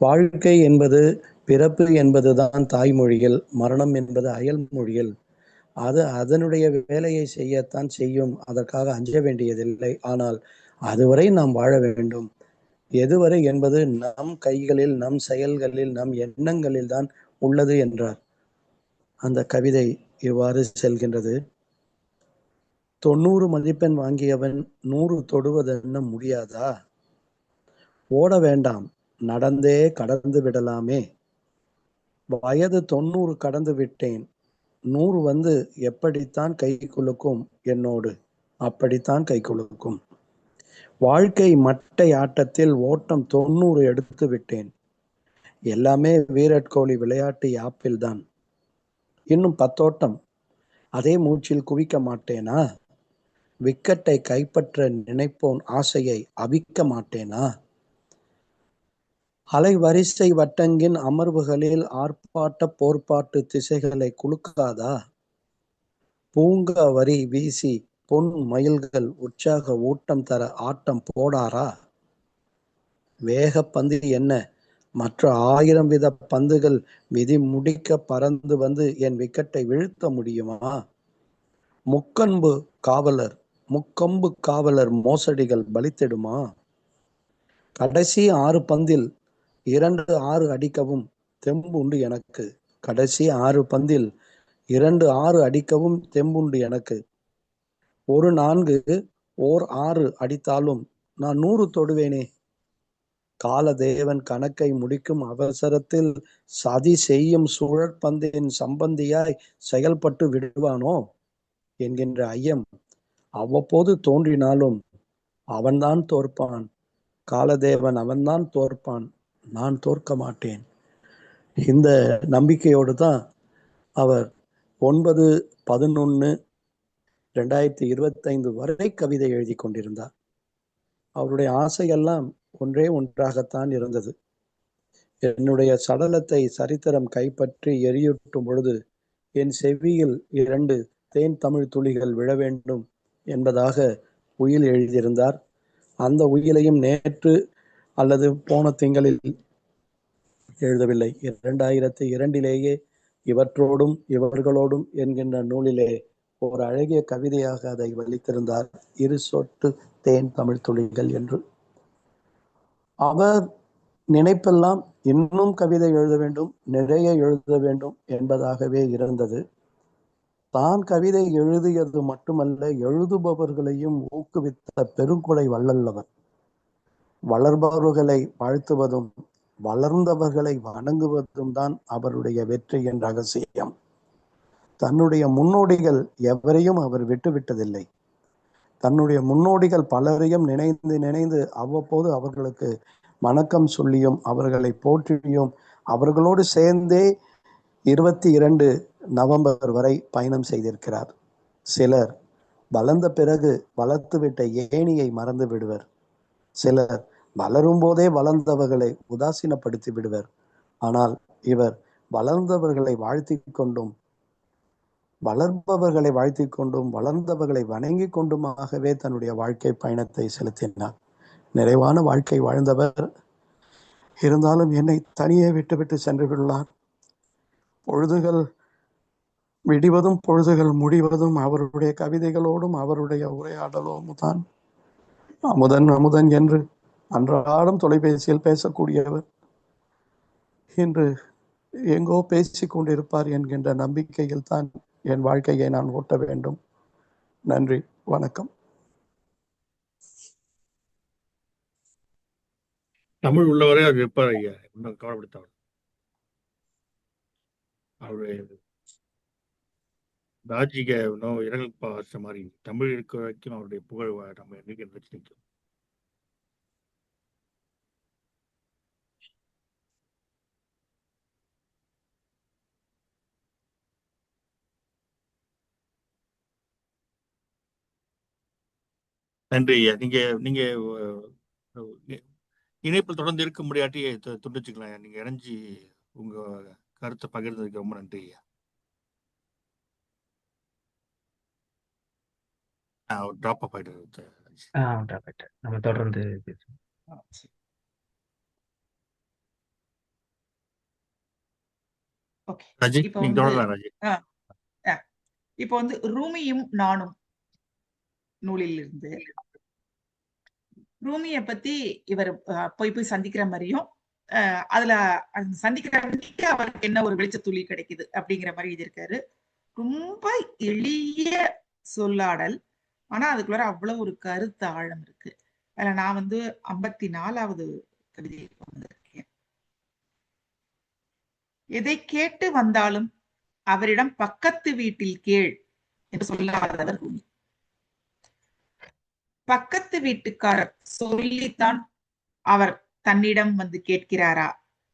வாழ்க்கை என்பது, பிறப்பு என்பதுதான் தாய்மொழியில், மரணம் என்பது அயல் மொழியில். அது அதனுடைய வேலையை செய்யத்தான் செய்யும். அதற்காக அஞ்ச வேண்டியதில்லை. ஆனால் அதுவரை நாம் வாழ வேண்டும். எதுவரை என்பது நம் கைகளில், நம் செயல்களில், நம் எண்ணங்களில் தான் உள்ளது என்றார். அந்த கவிதை இவ்வாறு செல்கின்றது. 90 மதிப்பெண் வாங்கியவன் 100 தொடுவது என்ன முடியாதா? ஓட வேண்டாம், நடந்தே கடந்து விடலாமே. வயது 90 கடந்து விட்டேன், 100 வந்து எப்படித்தான் கை குலுக்கும் என்னோடு, அப்படித்தான் கை குலுக்கும். வாழ்க்கை மட்டை ஆட்டத்தில் ஓட்டம் 90 எடுத்து விட்டேன். எல்லாமே விராட் கோலி விளையாட்டு ஆப்பில் தான். இன்னும் 10 ஓட்டம் அதே மூச்சில் குவிக்க மாட்டேனா? விக்கெட்டை கைப்பற்ற நினைப்போன் ஆசையை அவிக்க மாட்டேனா? அலைவரிசை வட்டங்கின் அமர்வுகளில் ஆர்ப்பாட்ட போர்ப்பாட்டு திசைகளை குலுக்காதா? பூங்கா வரி வீசி பொன் மயில்கள் உற்சாக ஊட்டம் தர ஆட்டம் போடாரா? வேக பந்து என்ன, மற்ற 1000 வித பந்துகள் விதி முடிக்க பறந்து வந்து என் விக்கெட்டை வீழ்த்த முடியுமா? முக்கொம்பு காவலர் மோசடிகள் பலித்திடுமா? கடைசி 6 பந்தில் 2-6 அடிக்கவும் தெம்புண்டு எனக்கு. கடைசி 6 பந்தில் 2-6 அடிக்கவும் தெம்புண்டு எனக்கு. ஒரு 4 ஓர் 6 அடித்தாலும் நான் 100 தொடுவேனே. காலதேவன் கணக்கை முடிக்கும் அவசரத்தில் சதி செய்யும் சுழற்பந்தின் சம்பந்தியாய் செயல்பட்டு விடுவானோ என்கின்ற ஐயம் அவ்வப்போது தோன்றினாலும் அவன்தான் தோற்பான். காலதேவன் அவன்தான் தோற்பான், நான் தோற்க மாட்டேன். இந்த நம்பிக்கையோடு தான் அவர் 9/11/2025 வரை கவிதை எழுதி கொண்டிருந்தார். அவருடைய ஆசையெல்லாம் ஒன்றே ஒன்றாகத்தான் இருந்தது. என்னுடைய சடலத்தை சரித்திரம் கைப்பற்றி எரியூட்டும் பொழுது என் செவியில் 2 தேன் தமிழ் துளிகள் விழ வேண்டும் என்பதாக உயில் எழுதியிருந்தார். அந்த உயிலையும் நேற்று அல்லது போன திங்களில் எழுதவில்லை, 2002 இவற்றோடும் இவர்களோடும் என்கின்ற நூலிலே ஒரு அழகிய கவிதையாக அதை வலித்திருந்தார், 2 சொட்டு தேன் தமிழ் துளிகள் என்று. அவர் நினைப்பெல்லாம் இன்னும் கவிதை எழுத வேண்டும், நிறைய எழுத வேண்டும் என்பதாகவே இருந்தது. தான் கவிதை எழுதியது மட்டுமல்ல, எழுதுபவர்களையும் ஊக்குவித்த பெருங்கொடை வள்ளல்லவர். வளர்பவர்களை வாழ்த்துவதும் வளர்ந்தவர்களை வணங்குவதும் தான் அவருடைய வெற்றியின் ரகசியம். தன்னுடைய முன்னோடிகள் எவரையும் அவர் விட்டுவிட்டதில்லை. தன்னுடைய முன்னோடிகள் பலரையும் நினைந்து நினைந்து அவ்வப்போது அவர்களுக்கு வணக்கம் சொல்லியும் அவர்களை போற்றியும் அவர்களோடு சேர்ந்தே 22 நவம்பர் வரை பயணம் செய்திருக்கிறார். சிலர் வளர்ந்த பிறகு வளர்த்துவிட்ட ஏணியை மறந்து விடுவர். சிலர் வளரும் போதே வளர்ந்தவர்களை உதாசீனப்படுத்தி விடுவர். ஆனால் இவர் வளர்ந்தவர்களை வாழ்த்தி கொண்டும் வளர்ப்பவர்களை வாழ்த்தி கொண்டும் வளர்ந்தவர்களை வணங்கி கொண்டுமாகவே தன்னுடைய வாழ்க்கை பயணத்தை செலுத்தினார். நிறைவான வாழ்க்கை வாழ்ந்தவர். இருந்தாலும் என்னை தனியே விட்டுவிட்டு சென்று விடுவார். பொழுதுகள் விடிவதும் பொழுதுகள் முடிவதும் அவருடைய கவிதைகளோடும் அவருடைய உரையாடலோடும் தான். அமுதன் அமுதன் என்று அன்றாடம் தொலைபேசியில் பேசக்கூடியவர் இன்று எங்கோ பேசிக் கொண்டிருப்பார் என்கின்ற நம்பிக்கையில் தான் என் வாழ்க்கையை நான் ஓட்ட வேண்டும். நன்றி, வணக்கம். தமிழ் உள்ளவரே அவர் இருப்பார் ஐயா, இன்னும் கவலைப்படுத்தவர். அவருடைய ராஜிக இரங்கல் பாச மாதிரி தமிழ் இருக்கிற வரைக்கும் அவருடைய புகழ் நம்ம என்னைக்கு நினைச்சிருக்கோம். நன்றி ஐயா. நீங்க இணைப்பில் தொடர்ந்து இருக்க முடியாட்டி துண்டிச்சுக்கலாம். நீங்க இணைஞ்சி உங்க கருத்தை பகிர்ந்ததுக்கு ரொம்ப நன்றி ஐயா. டிராப் ஆஃப் ஆயிட்டு நம்ம தொடர்ந்து பேசுவோம். ராஜி, நீங்க தொடரலாம் ராஜி. இப்போ ரூமியும் நானும் நூலில் இருந்து ரூமிய பத்தி இவர் போய் சந்திக்கிற மாதிரியும் அதுல சந்திக்கிற அவருக்கு என்ன ஒரு வெளிச்ச துளி கிடைக்குது அப்படிங்கிற மாதிரி எழுதியிருக்காரு. ரொம்ப எளிய சொல்லாடல், ஆனா அதுக்குள்ள அவ்வளவு ஒரு கருத்து ஆழம் இருக்கு. அதுல நான் 54வது கவிதையை வந்திருக்கேன். எதை கேட்டு வந்தாலும் அவரிடம் பக்கத்து வீட்டில் கேள் என்று சொல்லாதவர் ரூமி. பக்கத்து வீட்டுக்காரர் சொல்லித்தான் அவர் தன்னிடம் கேட்கிறாரா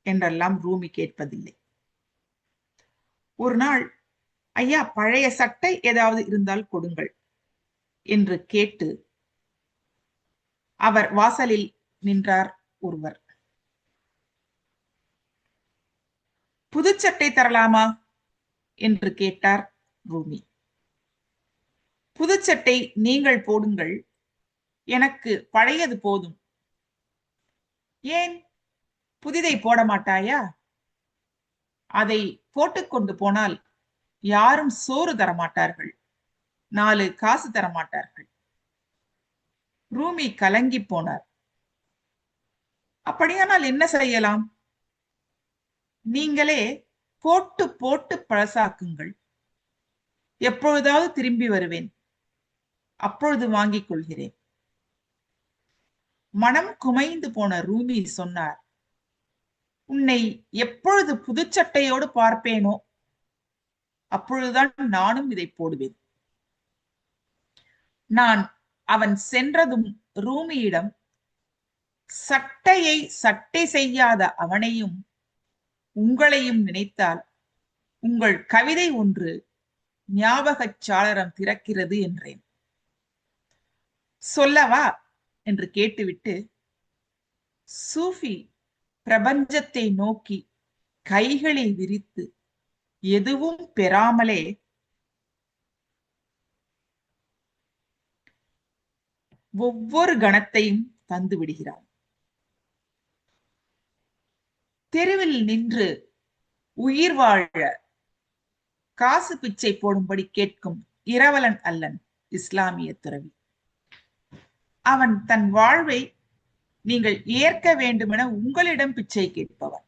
என்றெல்லாம் ரூமி கேட்பதில்லை. ஒரு நாள், ஐயா பழைய சட்டை ஏதாவது இருந்தால் கொடுங்கள் என்று கேட்டு அவர் வாசலில் நின்றார் ஒருவர். புதுச்சட்டை தரலாமா என்று கேட்டார் ரூமி. புதுச்சட்டை நீங்கள் போடுங்கள், எனக்கு பழையது போதும். ஏன் புதிதை போட மாட்டாயா? அதை போட்டுக்கொண்டு போனால் யாரும் சோறு தரமாட்டார்கள், 4 காசு தரமாட்டார்கள். ரூமி கலங்கி போனார். அப்படியானால் என்ன செய்யலாம்? நீங்களே போட்டு போட்டு பழசாக்குங்கள். எப்பொழுதாவது திரும்பி வருவேன், அப்பொழுது வாங்கிக் கொள்கிறேன். மனம் குமைந்து போன ரூமி சொன்னார், உன்னை எப்பொழுது புதுச்சட்டையோடு பார்ப்பேனோ அப்பொழுதுதான் நானும் இதை போடுவேன். நான் அவன் சென்றதும் ரூமியிடம், சட்டையை சட்டை செய்யாத அவனையும் உங்களையும் நினைத்தால் உங்கள் கவிதை ஒன்று ஞாபகச் சாளரம் திறக்கிறது என்றேன். சொல்லவா என்று கேட்டுவிட்டு, சூஃபி பிரபஞ்சத்தை நோக்கி கைகளை விரித்து எதுவும் பெறாமலே ஒவ்வொரு கணத்தையும் தந்து விடுகிறான். தெருவில் நின்று உயிர் வாழ காசு பிச்சை போடும்படி கேட்கும் இரவலன் அல்லன் இஸ்லாமிய துறவி. அவன் தன் வாழ்வை நீங்கள் ஏற்க வேண்டுமென உங்களிடம் பிச்சை கேட்பவன்.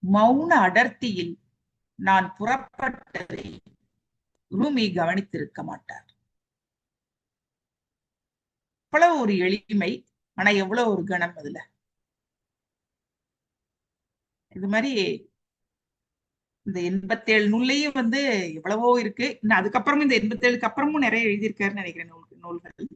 மௌன அடர்த்தியில் நான் புறப்பட்டதை ரூமி கவனித்திருக்க மாட்டார். அவ்வளவு ஒரு எளிமை, ஆனா எவ்வளவு ஒரு கணம் அதுல. இது மாதிரி இந்த 87 நூல்லையும் வந்து எவ்வளவோ இருக்கு. இன்னும் அதுக்கப்புறமும் இந்த 87க்கு அப்புறமும் நிறைய எழுதியிருக்காருன்னு நினைக்கிறேன் நூல்கள்.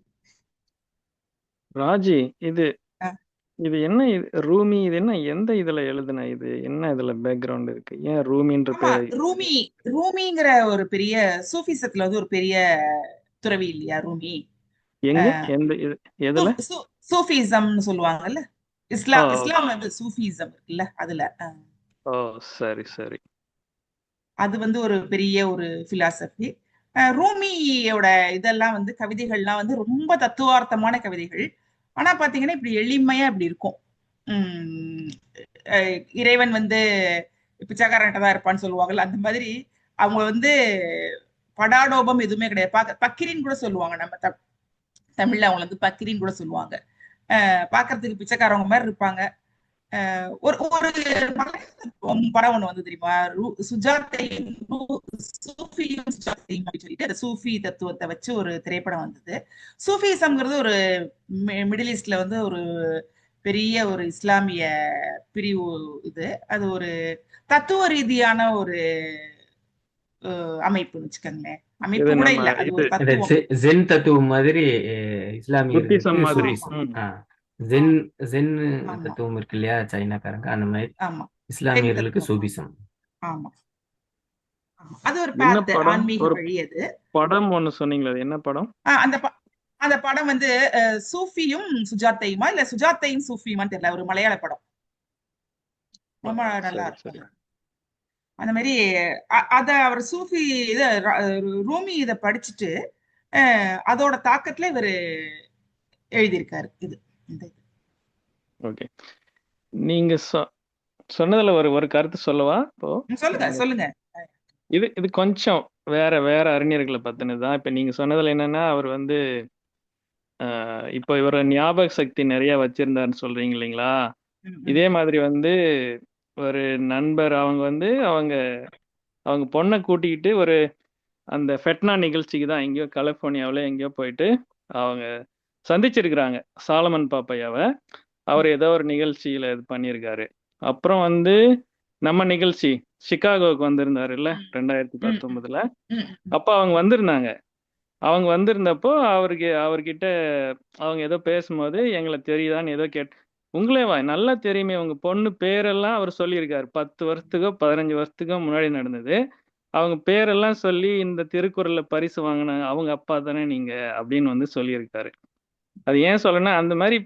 ராஜி, இது அஹ் இது என்ன ரூமி இது என்ன எந்த இதுல எழுதுன இது என்ன இதுல பேக்ரவுண்ட் இருக்கு? ஏன் ரூமின்ற ஆமா, பேரை ரூமிங்கிற ஒரு பெரிய சூஃபிசத்துல வந்து ஒரு பெரிய துறவி இல்லையா ரூமி? எங்க எந்த எதுல? சூஃபிசம்னு சொல்லுவாங்கல்ல, ஓ இஸ்லாம் வந்து சூஃபிசம் இருக்குல்ல, அதுல ஓ சரி சரி. அது வந்து ஒரு பெரிய ஒரு பிலாசபி. ரூமியோட இதெல்லாம் வந்து கவிதைகள்லாம் வந்து ரொம்ப தத்துவார்த்தமான கவிதைகள். ஆனா பாத்தீங்கன்னா இப்படி எளிமையா இப்படி இருக்கும். இறைவன் வந்து பிச்சைக்காரன்ட்ட தான் இருப்பான்னு சொல்லுவாங்கல்ல, அந்த மாதிரி அவங்க வந்து படாடோபம் எதுவுமே கிடையாது. பக்கிரின்னு கூட சொல்லுவாங்க, நம்ம தமிழ்ல அவங்களை வந்து பக்கிரின்னு கூட சொல்லுவாங்க. பாக்குறதுக்கு பிச்சைக்காரவங்க மாதிரி இருப்பாங்க. ஒரு ஒரு படம் ஒண்ணு வந்து தெரியுமா, சுஜாத்தையும் சூஃபியும் சுஜாத்தையும் அப்படின்னு சொல்லிட்டு அந்த சூஃபி தத்துவத்தை வச்சு ஒரு திரைப்படம் வந்தது. சூஃபிசம்ங்கிறது ஒரு மிடில் ஈஸ்ட்ல வந்து ஒரு பெரிய ஒரு இஸ்லாமிய பிரிவு. இது அது ஒரு தத்துவ ரீதியான ஒரு அமைப்புன்னு வச்சுக்கோங்களேன். அமைப்பு கூட இல்ல, அது ஒரு தத்துவம். ஜென் தத்துவம் மாதிரி இஸ்லாமியர்களுக்கு புத்திசம் மாதிரி. சூஃபிசம். ஜென் தத்துவம் இருக்கு இல்லையா சைனாக்காரங்க, அந்த மாதிரி இஸ்லாமியர்களுக்கு சூஃபிசம். ஆமா, அது ஒரு பாத், ஆன்மீக வழி. அது படம் ஒண்ணு சொன்னீங்களா, என்ன படம்? அந்த படம் வந்து சூஃபியும் சுஜாத்தையுமா இல்ல சுஜாத்தையும் சூஃபியுமான்னு தெரியல, ஒரு மலையாள படம். ரொம்ப நல்லா இருக்கும். அந்த மாதிரி அத அவர் சூஃபி இத ரூமி இத படிச்சுட்டு அதோட தாக்கத்துல இவரு எழுதியிருக்காரு. இது ஓகே, நீங்க சொன்னதுல ஒரு கருத்து சொல்லவா? இப்போ சொல்லுங்க. இது கொஞ்சம் வேற அறிஞர்களை பத்தினதுதான். இப்ப நீங்க சொன்னதுல என்னன்னா, அவர் வந்து இப்போ இவர ஞாபக சக்தி நிறைய வச்சிருந்தாருன்னு சொல்றீங்க இல்லைங்களா? இதே மாதிரி வந்து ஒரு நண்பர் அவங்க பொண்ணை கூட்டிக்கிட்டு ஒரு அந்த ஃபெட்னா நிகழ்ச்சிக்கு தான் எங்கேயோ கலிபோர்னியாவில் எங்கேயோ போயிட்டு அவங்க சந்திச்சிருக்கிறாங்க சாலமன் பாப்பையாவை. அவர் ஏதோ ஒரு நிகழ்ச்சியில இது பண்ணியிருக்காரு. அப்புறம் வந்து நம்ம நிகழ்ச்சி சிகாகோவுக்கு வந்திருந்தாரு இல்ல 2019. அப்போ அவங்க வந்திருந்தாங்க. அவங்க வந்திருந்தப்போ அவர்கிட்ட அவங்க ஏதோ பேசும்போது எங்களை தெரியுதான்னு ஏதோ உங்களே நல்லா தெரியுமே உங்க பொண்ணு பேரெல்லாம் அவர் சொல்லியிருக்காரு. 10 வருஷத்துக்கோ 15 வருஷத்துக்கோ முன்னாடி நடந்தது. அவங்க பேரெல்லாம் சொல்லி இந்த திருக்குறள்ல பரிசு வாங்கின அவங்க அப்பா தானே நீங்க அப்படின்னு வந்து சொல்லியிருக்காரு. அது ஏன் சொல்லணும்னா, அந்த மாதிரி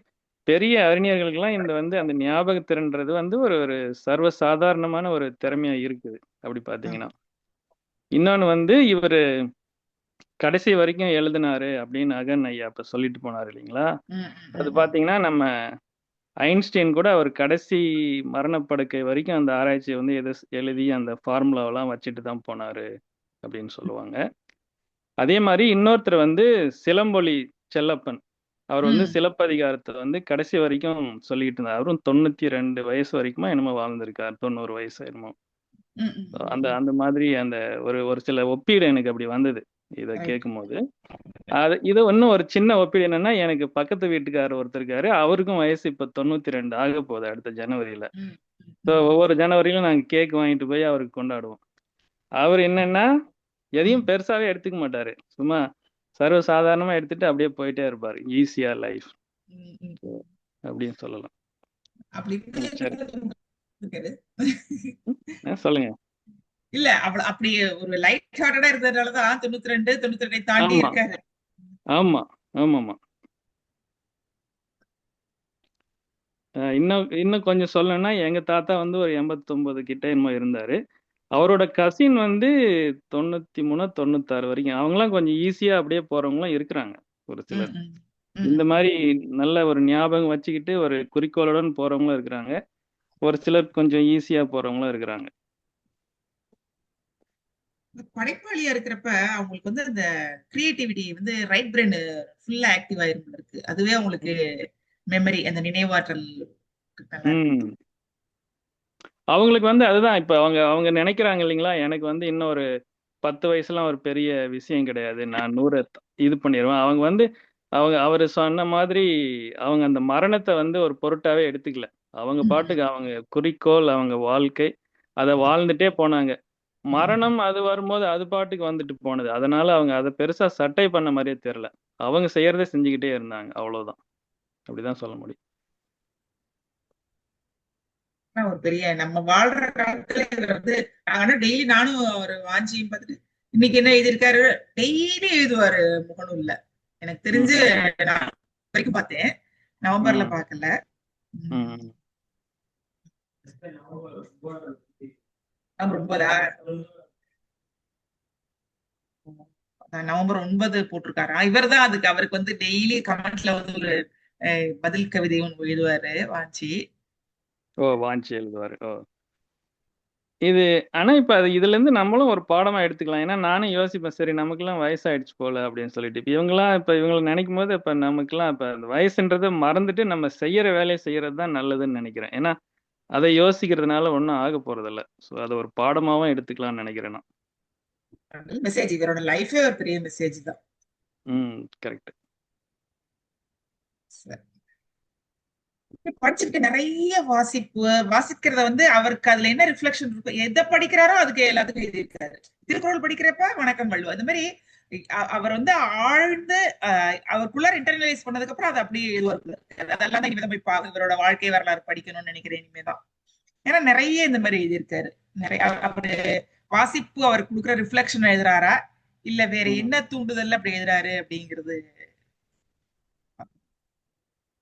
பெரிய அறிஞர்களுக்கெல்லாம் இந்த வந்து அந்த ஞாபக திறன்றது வந்து ஒரு சர்வ சாதாரணமான ஒரு திறமையா இருக்குது அப்படி பாத்தீங்கன்னா. இன்னொன்னு வந்து இவரு கடைசி வரைக்கும் எழுதினாரு அப்படின்னு அகன் ஐயா இப்ப சொல்லிட்டு போனாரு இல்லைங்களா? அது பாத்தீங்கன்னா நம்ம ஐன்ஸ்டீன் கூட அவர் கடைசி மரணப்படுக்கை வரைக்கும் அந்த ஆராய்ச்சியை வந்து எழுதி அந்த ஃபார்முலாவெல்லாம் வச்சுட்டு தான் போனாரு அப்படின்னு சொல்லுவாங்க. அதே மாதிரி இன்னொருத்தர் வந்து சிலம்பொலி செல்லப்பன், அவர் வந்து சிலப்பதிகாரத்தை வந்து கடைசி வரைக்கும் சொல்லிட்டு இருந்தார். அவரும் 92 வயசு வரைக்குமா என்னமோ வாழ்ந்திருக்கார், 90 வயசு என்னமோ. அந்த மாதிரி அந்த ஒரு சில ஒப்பீடு எனக்கு அப்படி வந்தது இதை கேட்கும் போது. இது இன்னும் ஒரு சின்ன ஒப்பீடு என்னன்னா, எனக்கு பக்கத்து வீட்டுக்காரர் ஒருத்தர் இருக்காரு, அவருக்கும் வயசு இப்ப 92 ஆக போகுது அடுத்த ஜனவரியில. ஸோ ஒவ்வொரு ஜனவரியிலும் நாங்க கேக் வாங்கிட்டு போய் அவருக்கு கொண்டாடுவோம். அவர் என்னன்னா எதையும் பெருசாவே எடுத்துக்க மாட்டாரு, சும்மா சர்வ சாதாரணமா எடுத்துட்டு அப்படியே போயிட்டே இருப்பாரு. ஈஸியா லைஃப் அப்படின்னு சொல்லலாம். சொல்லுங்க. இல்ல அப்படி ஒரு லைட் ஹார்ட்டடா இருந்ததுனாலதான் 92 தாண்டி இருக்காரு. ஆமா ஆமாமா. இன்னும் கொஞ்சம் சொல்லணும்னா, எங்க தாத்தா வந்து ஒரு 89 கிட்ட என்னமோ இருந்தாரு. அவரோட கசின் வந்து 93 96 வரைக்கும். அவங்களாம் கொஞ்சம் ஈஸியா அப்படியே போறவங்களும் இருக்கிறாங்க ஒரு சிலர். இந்த மாதிரி நல்ல ஒரு ஞாபகம் வச்சுக்கிட்டு ஒரு குறிக்கோளுடன் போறவங்களும் இருக்கிறாங்க. ஒரு சிலர் கொஞ்சம் ஈஸியா போறவங்களும் இருக்கிறாங்க. படைப்பாளியா இருக்கிறப்ப அவங்களுக்கு வந்து அந்த கிரியேட்டிவிட்டி வந்து ரைட் பிரெயின் ஃபுல்லா ஆக்டிவா இருக்கு. அதுவே அவங்களுக்கு மெமரி, அந்த நினைவாற்றல் அவங்களுக்கு வந்து அதுதான் இப்ப அவங்க நினைக்கிறாங்க இல்லைங்களா, எனக்கு வந்து இன்னும் ஒரு 10 வயசுலாம் ஒரு பெரிய விஷயம் கிடையாது. நான் 100 இது பண்ணிருவேன். அவங்க வந்து அவரு சொன்ன மாதிரி அவங்க அந்த மரணத்த வந்து ஒரு பொருட்டாவே எடுத்துக்கல. அவங்க பாட்டுக்கு அவங்க குறிக்கோள், அவங்க வாழ்க்கை, அத வாழ்ந்துட்டே போனாங்க. மரணம் அது வரும்போது அது பாட்டுக்கு வந்துட்டு போனது. அதனால அவங்க அத பெருசா சட்டை பண்ண மாரியே தெரியல. அவங்க செய்யறத செஞ்சுக்கிட்டே இருந்தாங்க. அவ்வளவுதான். அப்படிதான் சொல்ல முடியும். ஒரு பெரிய நம்ம வாழ்ற காலத்துல இது வந்து ஆனா டெய்லி நானும் ஒரு வாஞ்சியும் பார்த்துட்டு இன்னைக்கு என்ன எழுதியிருக்காரு டெய்லி எழுதுவாரு முகநூல்ல. எனக்கு தெரிஞ்சு நான் வரைக்கும் பார்த்தேன். நவம்பர்ல பார்க்கல. நவம்பர் 9 போட்டிருக்காரா. இவர் தான் அதுக்கு அவருக்கு வந்து டெய்லி கமெண்ட்ல வந்து ஒரு பதில் கவிதை ஒன்று எழுதுவாரு வாஞ்சி. வாஞ்சி எழுதுவாரு. இது ஆனா இப்ப அது இதுல இருந்து நம்மளும் ஒரு பாடமா எடுத்துக்கலாம். ஏன்னா நானும் யோசிப்பேன், சரி நமக்கெல்லாம் வயசாயிடுச்சு போல அப்படின்னு சொல்லிட்டு. இப்ப இவங்களை நினைக்கும் போது இப்ப நமக்கெல்லாம் இப்ப அந்த வயசுன்றதை மறந்துட்டு நம்ம செய்யற வேலையை செய்யறது தான் நல்லதுன்னு நினைக்கிறேன். ஏன்னா அதை யோசிக்கிறதுனால ஒன்றும் ஆக போறது இல்ல. ஸோ அதை ஒரு பாடமாவும் எடுத்துக்கலாம்னு நினைக்கிறேன் நான். மெசேஜ் இவரோட லைஃபே ஒரு பெரிய மெசேஜ் தான். கரெக்ட். படிச்சுட்டு நிறைய வாசிக்கிறத வந்து அவருக்கு அதுல என்ன ரிஃப்ளெக்ஷன் இருக்கும், எதை படிக்கிறாரோ அதுக்கு எல்லாத்துக்கும் எழுதியிருக்காரு. திருக்குறள் படிக்கிறப்ப வணக்கம் வள்ளுவ, அது மாதிரி அவர் வந்து ஆழ்ந்து அவருக்குள்ள இன்டர்னலைஸ் பண்ணதுக்கு அப்புறம் அது அப்படியே எழுதுவார். அதெல்லாம் தான் இனிமே போய் இவரோட வாழ்க்கை வரலாறு படிக்கணும்னு நினைக்கிறேன் இனிமேதான். ஏன்னா நிறைய இந்த மாதிரி எழுதியிருக்காரு. நிறைய அவரு வாசிப்பு அவர் கொடுக்குற ரிஃப்ளெக்ஷன் எழுதுறாரா இல்ல வேற என்ன தூண்டுதல் அப்படி எழுதுறாரு அப்படிங்கிறது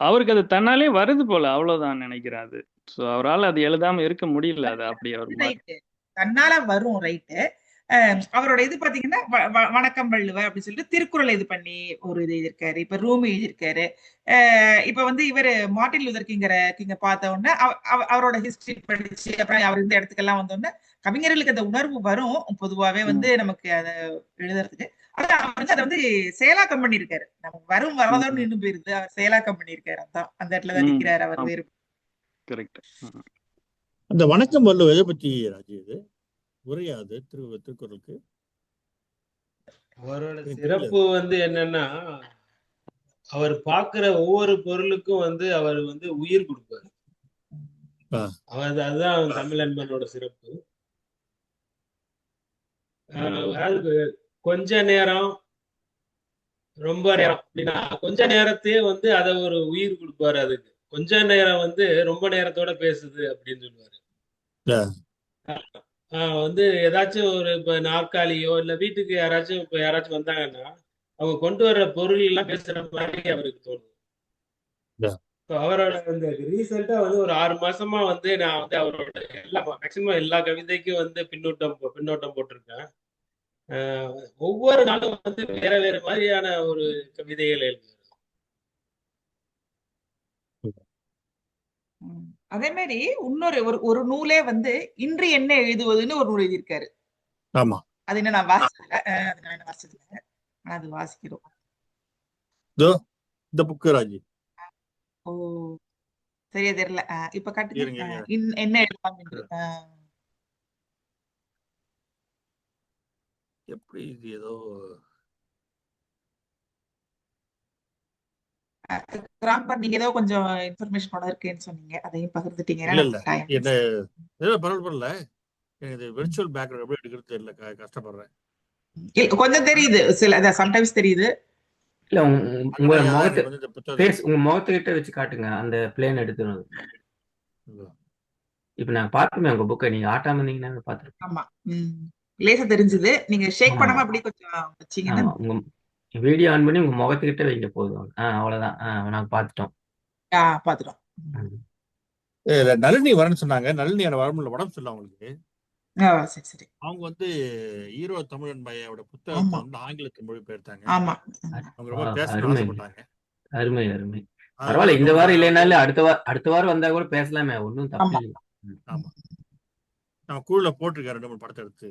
அவருக்கு அது தன்னாலே வருது போல, அவ்வளவுதான் நினைக்கிறேன். அது சோ அவரால் அது எழுதாம இருக்க முடியல. அது அப்படி அவர் தன்னால வரும். ரைட்டு. அவரோட இது பாத்தீங்கன்னா வணக்கம் வள்ளுவ அப்படின்னு சொல்லிட்டு திருக்குறள் இது பண்ணி ஒரு இது எழுதியிருக்காரு. இப்ப ரூம் எழுதியிருக்காரு. இப்ப வந்து இவரு மார்ட்டின் லூதர் கிங்க பார்த்த உடனே அவரோட ஹிஸ்டரி படிச்சு அப்புறம் அவர் இந்த இடத்துக்கெல்லாம் வந்தோடனே கவிஞர்களுக்கு அந்த உணர்வு வரும் பொதுவாவே வந்து நமக்கு அதை எழுதுறதுக்கு. ஆனா அவர் வந்து அதை வந்து செயலாக்கம் பண்ணியிருக்காரு. நமக்கு வரும் வரதோடு நின்று போயிருது, அவர் செயலாக்கம் பண்ணியிருக்காரு. அதான் அந்த இடத்துலதான் நிக்கிறாரு அவர். வேறு அந்த வணக்கம் வள்ளுவ எதை பத்தி ராஜி இது உரையாது திருக்குறளுக்கு? அவரோட சிறப்பு வந்து என்னன்னா, அவர் பார்க்கிற ஒவ்வொரு பொருளுக்கும் வந்து அவர் வந்து உயிர் கொடுப்பாரு. அதுதான் தமிழன்பனோட சிறப்பு. கொஞ்ச நேரம் ரொம்ப நேரம் அப்படின்னா கொஞ்ச நேரத்தையே வந்து அதை ஒரு உயிர் கொடுப்பாரு. அதுக்கு கொஞ்ச நேரம் வந்து ரொம்ப நேரத்தோட பேசுது அப்படின்னு சொல்லுவாரு. வந்து ஏதாச்சும் ஒரு இப்ப நாற்காலியோ இல்ல வீட்டுக்கு யாராச்சும் வந்தாங்கன்னா அவங்க கொண்டு வர்ற பொருள் எல்லாம் பேசுற மாதிரி அவருக்கு தோணும். அவரோட வந்து ரீசெண்டா வந்து ஒரு 6 மாசமா வந்து நான் வந்து அவரோட மேக்சிமம் எல்லா கவிதைக்கும் வந்து பின்னோட்டம் போட்டிருக்கேன். ஒவ்வொரு நாளும் வந்து வேற வேற மாதிரியான ஒரு கவிதைகள் எழுதுவாரு. அதே மாதிரி இன்னொரு ஒரு நூலே வந்து இன்று என்ன எழுதுவதுன்னு ஒரு நூல் எழுதியிருக்காரு. ஆமா, அது என்ன நான் வாசிச்சதில்லை. அது வாசிக்கிறோம். இந்த புக்கு ராஜி. ஓ சரியா தெரியல. இப்ப காட்டுங்க என்ன எழுதலாம் என்று. எப்படி இது ஏதோ நீங்க ஏதோ கொஞ்சம் இன்ஃபர்மேஷன் இருக்குன்னு சொன்னீங்க, அதையும் பகிர்ந்துட்டீங்க. இல்ல பரவாயில்ல, எனக்கு விர்ச்சுவல் பேக்ரவுண்ட் எப்படி எடுக்கிறது தெரியல, கஷ்டப்படுறேன். கொஞ்சம் தெரியுது, சில சம்டைம்ஸ் தெரியுது. இல்ல உங்க முகத்துக்கிட்ட வச்சு காட்டுங்க அந்த பிளேன் எடுத்து. இப்ப நான் பார்த்துமே உங்க புக்கை நீங்க ஆட்டாம இருந்தீங்கன்னா பாத்துருக்கேன். ஆமா, லேசா தெரிஞ்சது. நீங்க ஷேக் பண்ணாம அப்படி கொஞ்சம் வச்சீங்கன்னா உங்க வீடியோ ஆன் பண்ணி உங்க முகத்துக்கிட்ட வைங்க போதும். அவ்வளவுதான். நாங்க பாத்துட்டோம். நளினி வரேன்னு சொன்னாங்க. நளினியோட வரமுள்ள உடம்பு சொல்ல அவங்களுக்கு. சரி. அவங்க வந்து ஈரோ தமிழன் பையோட புத்தகத்தை வந்து ஆங்கிலத்தில் மொழிபெயர்த்தாங்க. அவங்க ரொம்ப பேசணும்னு ஆசைப்பட்டாங்க. அருமை அருமை. பரவாயில்ல, இந்த வாரம் இல்லைனாலும் அடுத்த வாரம் வந்தா கூட பேசலாமே, ஒன்றும் தப்பு இல்லை. ஆமா, நம்ம குழுல போட்டிருக்காரு 2 3 படத்தை எடுத்து.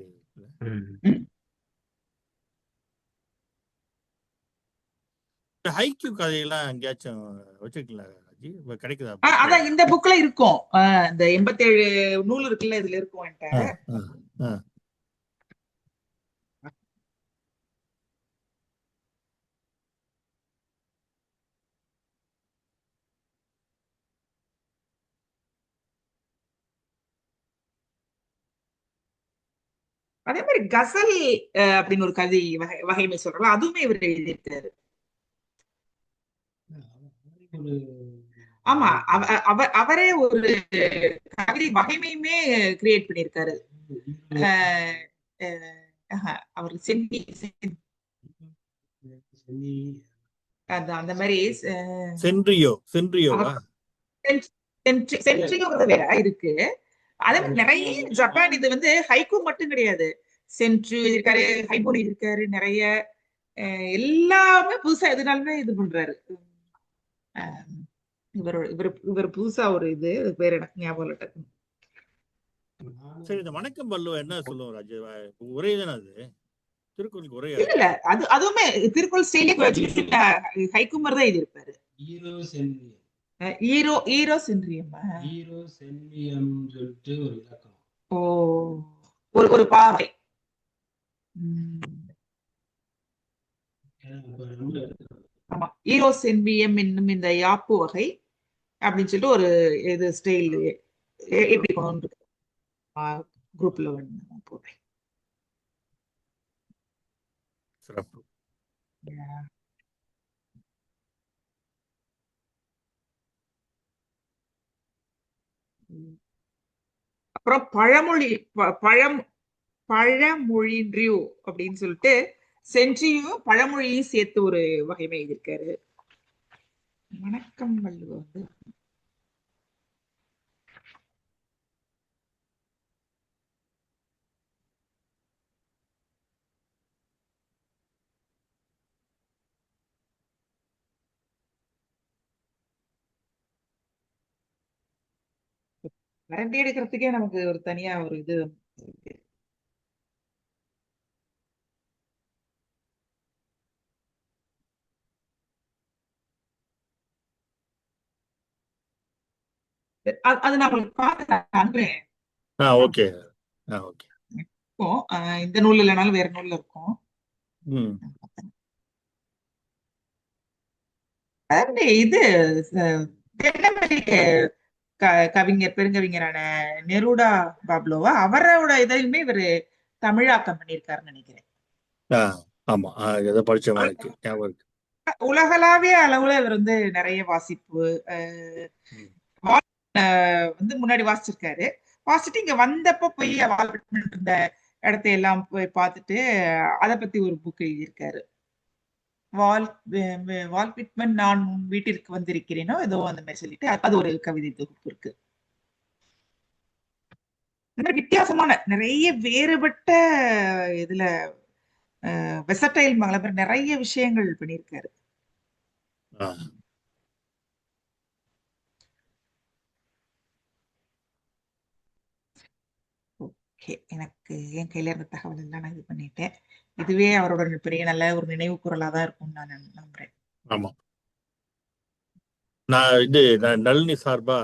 ஹைக்யூ கதையெல்லாம் எங்கேயாச்சும் வச்சிருக்கீங்களா ராஜி? கிடைக்குதா? அதான் இந்த புக்ல இருக்கும். இந்த 87 நூல் இருக்குல்ல, இதுல இருக்கும். அதே மாதிரி கசல் அப்படின்னு ஒரு கவிதை வகைமை சொல்றோம், அதுவுமே இவர் எழுதியிருக்காரு. ஒரு ஆமா, அவரே ஒரு கவிதை வகைமையுமே கிரியேட் பண்ணியிருக்காரு. அவர் அந்த மாதிரி சென்ட்ரியோவா சென்ட்ரியோங்கிறது வேற இருக்கு. அதே மாதிரி நிறைய ஜப்பான் இது வந்து ஹைக்கூ மட்டும் கிடையாது, சென்ட்ரி இருக்காரு, ஹைபோனி இருக்காரு, நிறைய எல்லாமே புதுசா எதுனாலுமே இது பண்றாரு. இவர் புதுசா ஒரு இது பேர் எனக்கு ஞாபகம் இல்ல. சரி, இந்த வணக்கம் பல்லுவா என்ன சொல்லுவோம் ராஜு? ஒரே தானே அது திருக்குறளுக்கு ஒரே? இல்ல அதுவுமே திருக்குறள் ஸ்டைலே ஹைக்கூ மாதிரி தான் இது இருப்பாரு. ஈரோ சென்ட்ரியம் சொல்லிட்டு ஒரு இலக்கம். ஓ, ஒரு பாவை. ஆமா, ஈரோ சென்வியம் என்னும் இந்த யாப்பு வகை அப்படின்னு சொல்லிட்டு ஒரு இது ஸ்டைல் எப்படி கொண்டு குரூப்ல போடுறேன். சிறப்பு. அப்புறம் பழமொழின்றியோ அப்படின்னு சொல்லிட்டு சென்ட்ரியும் பழமொழியும் சேர்த்து ஒரு வகைமை எழுதியிருக்காரு. வணக்கம் வள்ளுவ வந்து கரண்டி எடுக்கிறதுக்கே நமக்கு ஒரு தனியா ஒரு இது இருக்கு. அது நம்மளுக்கு பார்த்து ஓகே ஓகே. இந்த நூல் இல்லைனாலும் வேற நூல்ல இருக்கும். இது தென் அமெரிக்க கவிஞர் பெருங்கவிஞரான நெருடா பாப்லோவா அவரோட இதையுமே இவரு தமிழாக்கம் பண்ணியிருக்காருன்னு நினைக்கிறேன். ஆமா, எதை படிச்ச மாதிரி ஞாபகம் இருக்கு. உலகளாவிய அளவுல இவர் வந்து நிறைய வாசிப்பு வந்து முன்னாடி வாசிச்சிருக்காரு. வாசிச்சுட்டு இங்க வந்தப்ப போய் வால்விட்மன் இருந்த இடத்தையெல்லாம் போய் பார்த்துட்டு அதை பத்தி ஒரு புக் எழுதியிருக்காரு. வால்விட்மன் நான் உன் வீட்டிற்கு வந்திருக்கிறேனோ ஏதோ அந்த மாதிரி சொல்லிட்டு அது ஒரு கவிதை தொகுப்பு இருக்கு. வித்தியாசமான நிறைய வேறுபட்ட இதுல வெசடைல் மகளவர் நிறைய விஷயங்கள் பண்ணியிருக்காரு. ஓகே, எனக்கு என் கையில இருந்த தகவல் எல்லாம் நான் இது பண்ணிட்டேன். இதுவே அவரோட பெரிய நல்ல ஒரு நினைவு குரலா தான் இருக்கும்னு நான் நம்புறேன். ஆமா, நான் நளினி சார்பா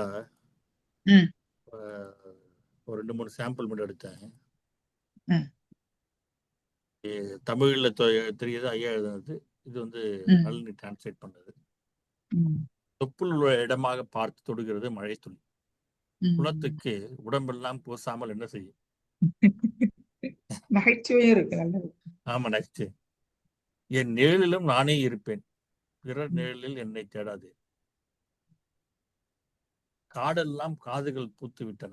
ஒரு 2-3 சாம்பிள் மட்டும் எடுத்தேன். தமிழ்ல தெரியுது ஐயா எழுதுனது, இது வந்து நளினி டிரான்ஸ்லேட் பண்ணது. தொப்புள் இடமாக பார்த்து தொடுகிறது மழை துளி, குளத்துக்கு உடம்பெல்லாம் பூசாமல் என்ன செய்யும்? நகைச்சுவையும் இருக்கு. ஆமா, நகைச்சு. என் நிழலிலும் நானே இருப்பேன், பிறர் நிழலில் என்னை தேடாது. காடெல்லாம் காதுகள் பூத்து விட்டன,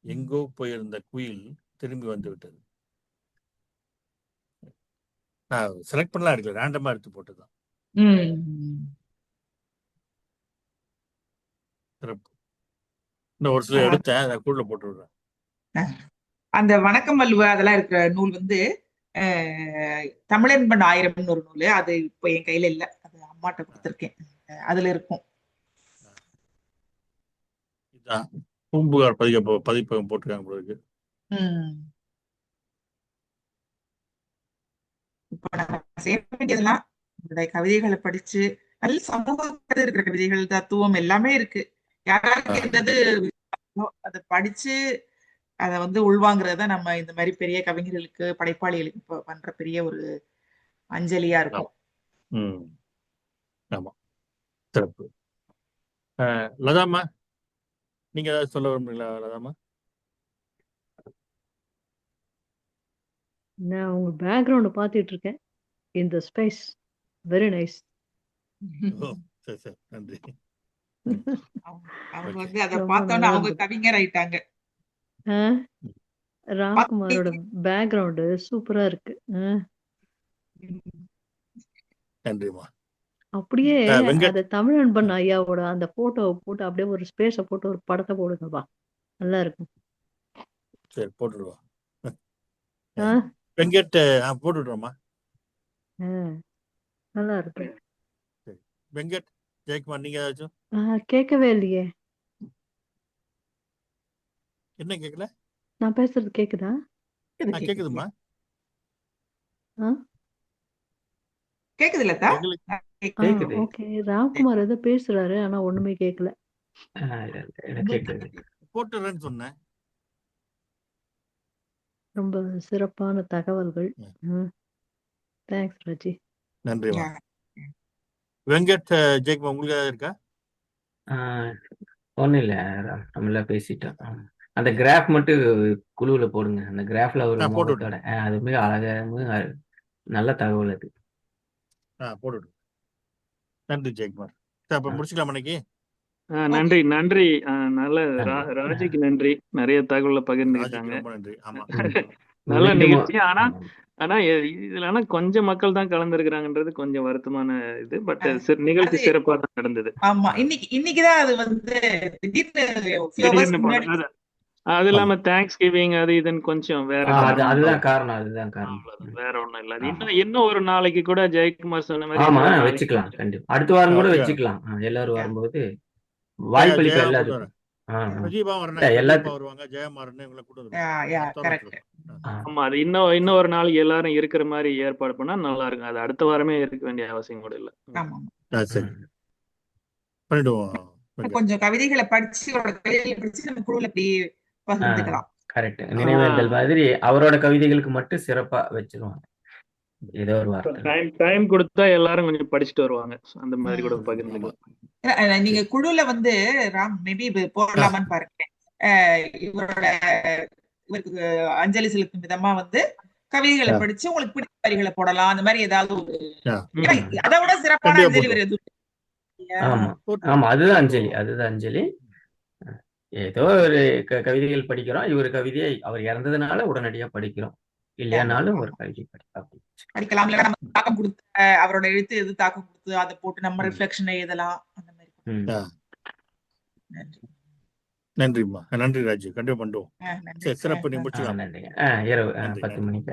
எங்கோ போயிருந்த குயில் திரும்பி வந்து விட்டது. நான் செலக்ட் பண்ணலாம் எடுக்கல, ரேண்டமா எடுத்து போட்டுதான். சிறப்பு. இன்னும் ஒரு சில எடுத்தேன், அதை கூட போட்டு விடுறேன். அந்த வணக்கம் வள்ளுவ அதெல்லாம் இருக்கிற நூல் வந்து தமிழன்பன் 1000 ஒரு நூல். அது இப்ப என் கையில இல்ல, அது அம்மாட்ட கொடுத்துருக்கேன். அதுல இருக்கும். இதான் பூம்புகார் பதிப்பகம் போட்டிருக்காங்க போல இருக்கு. இப்ப நான் செய்ய வேண்டியதெல்லாம் உங்களுடைய கவிதைகளை படிச்சு, நல்ல சமூக இருக்கிற கவிதைகள், தத்துவம் எல்லாமே இருக்கு. யாராருக்கு இருந்தது அதை படிச்சு அதை வந்து உள்வாங்கிறத நம்ம இந்த மாதிரி பெரிய கவிஞர்களுக்கு படைப்பாளிகளுக்கு பண்ற பெரிய ஒரு அஞ்சலியா இருக்கும். ஆமா, சிறப்பு. லதாமா, நீங்க ஏதாவது சொல்ல விரும்புறீங்களா? லதாமா, நான் உங்க பேக்ரவுண்ட் பார்த்துட்டு இருக்கேன். இந்த ஸ்பேஸ் வெரி நைஸ். ஓ சரி சரி நன்றி. அவங்க ஓகே வந்து அதை ரொம்ப பார்த்தோன்னே நல்லா அவங்க இருந்தது. கவிஞர் ஆயிட்டாங்க. ராம்குமாரோட பேக்ரவுண்டு சூப்பரா இருக்கு. நன்றிம்மா. அப்படியே வெங்கட் அத தமிழன்பன் ஐயாவோட அந்த போட்டோவை போட்டு அப்படியே ஒரு ஸ்பேஸ போட்டு ஒரு படத்தை போடுங்கப்பா, நல்லா இருக்கும். சரி போட்டுடுவா. ஆ, வெங்கட் போட்டுடுறோம்மா. ஆ, நல்லா இருக்கு. சரி வெங்கட் ஜெயக்குமார் நீங்க ஏதாச்சும் கேட்கவே இல்லையே. என்ன கேட்கல? நான் பேசுறது கேக்குதா? கேக்குதுமா. கேக்குது இல்லத்தா? எங்களுக்கு கேக்குது. ஓகே. ராம்குமார் ஏதோ பேசுறாரு, ஆனா ஒண்ணுமே கேட்கல. எனக்கு கேக்குது. போட்டுறேன்னு சொன்னேன். ரொம்ப சிறப்பான தகவல்கள். தேங்க்ஸ் ராஜி. நன்றிம்மா. வெங்கட் ஜெயக்குமார் உங்களுக்கு ஏதாவது இருக்கா? ஒன்றும் இல்லை, நம்மள பேசிட்டோம். அந்த கிராஃப் மட்டும் குழுவுல போடுங்க. அந்த கிராஃப்ல ஒரு போட்டு முகத்தோட அது மிக அழகாக நல்ல தகவல் அது. போட்டு. நன்றி ஜெயக்குமார். சரி அப்ப முடிச்சுக்கலாம் இன்னைக்கு. நன்றி நன்றி. நல்ல நன்றி. ராஜிக்கு நன்றி, நிறைய தகவலை பகிர்ந்துக்கிட்டாங்க. ராஜிக்கு ரொம்ப நன்றி. ஆமா நல்ல மீண்டும் நிகழ்ச்சி. ஆனா இதுல கொஞ்சம் மக்கள் தான் கலந்துருக்கிறாங்கன்றது கொஞ்சம் வருத்தமான இது. பட் நிகழ்ச்சி சிறப்பா தான் நடந்தது. ஆமா, இன்னைக்குதான் அது வந்து திடீர்னு அது இல்லாம தேங்க்ஸ் கிவிங் அது இதுன்னு கொஞ்சம் வேற அதுதான் காரணம். வேற ஒண்ணும் இல்ல. இன்னும் ஒரு நாளைக்கு கூட ஜெயக்குமார் சொன்ன மாதிரி ஆமா வச்சுக்கலாம். கண்டிப்பா அடுத்த வாரம் கூட வச்சுக்கலாம். எல்லாரும் வரும்போது வாய்ப்பளிப்ப எல்லாருக்கும். வருவாங்க, ஜெயமாறன் இவங்களை கூட்டு ஆமா, அது இன்னும் ஒரு நாள் எல்லாரும் இருக்கிற மாதிரி ஏற்பாடு பண்ணா நல்லா இருக்கும். அது அடுத்த வாரமே இருக்க வேண்டிய அவசியம் கூட இல்ல. சரி பண்ணிடுவோம். கொஞ்சம் கவிதைகளை படிச்சு நம்ம குழுல அப்படி பகிர்ந்துக்கலாம். கரெக்ட். நினைவேந்தல் மாதிரி அவரோட கவிதைகளுக்கு மட்டும் சிறப்பா வச்சிருவாங்க. ஏதோ ஒரு வார்த்தை டைம் கொடுத்தா எல்லாரும் கொஞ்சம் படிச்சுட்டு வருவாங்க. அந்த மாதிரி கூட பகிர்ந்துக்கலாம். நீங்க குழுல வந்து ராம் மேபி போடலாமான்னு பாருங்க. இவருக்கு அஞ்சலி செலுத்தும் விதமா வந்து கவிதைகளை படிச்சு உங்களுக்கு பிடிச்ச வரிகளை போடலாம். அந்த மாதிரி ஏதாவது ஒரு அதை விட சிறப்பான அஞ்சலி வேற எதுவும். ஆமா அதுதான் அஞ்சலி. ஏதோ ஒரு கவிதைகள் படிக்கிறோம். இவர் கவிதையை அவர் இறந்ததுனால உடனடியா படிக்கிறோம். இல்லையானாலும் ஒரு கவிதை படிக்கலாம். இல்ல நம்ம தாக்கம் கொடுத்து அவரோட எழுத்து எது தாக்கம் கொடுத்து அதை போட்டு நம்ம ரிஃப்ளெக்ஷன் எழுதலாம். அந்த மாதிரி. நன்றிம்மா. நன்றி ராஜு. கண்டிப்பா பண்ணுவோம். சிறப்பு. நீ முடிச்சுக்கலாம். நன்றிங்க. இரவு 10 மணிக்கு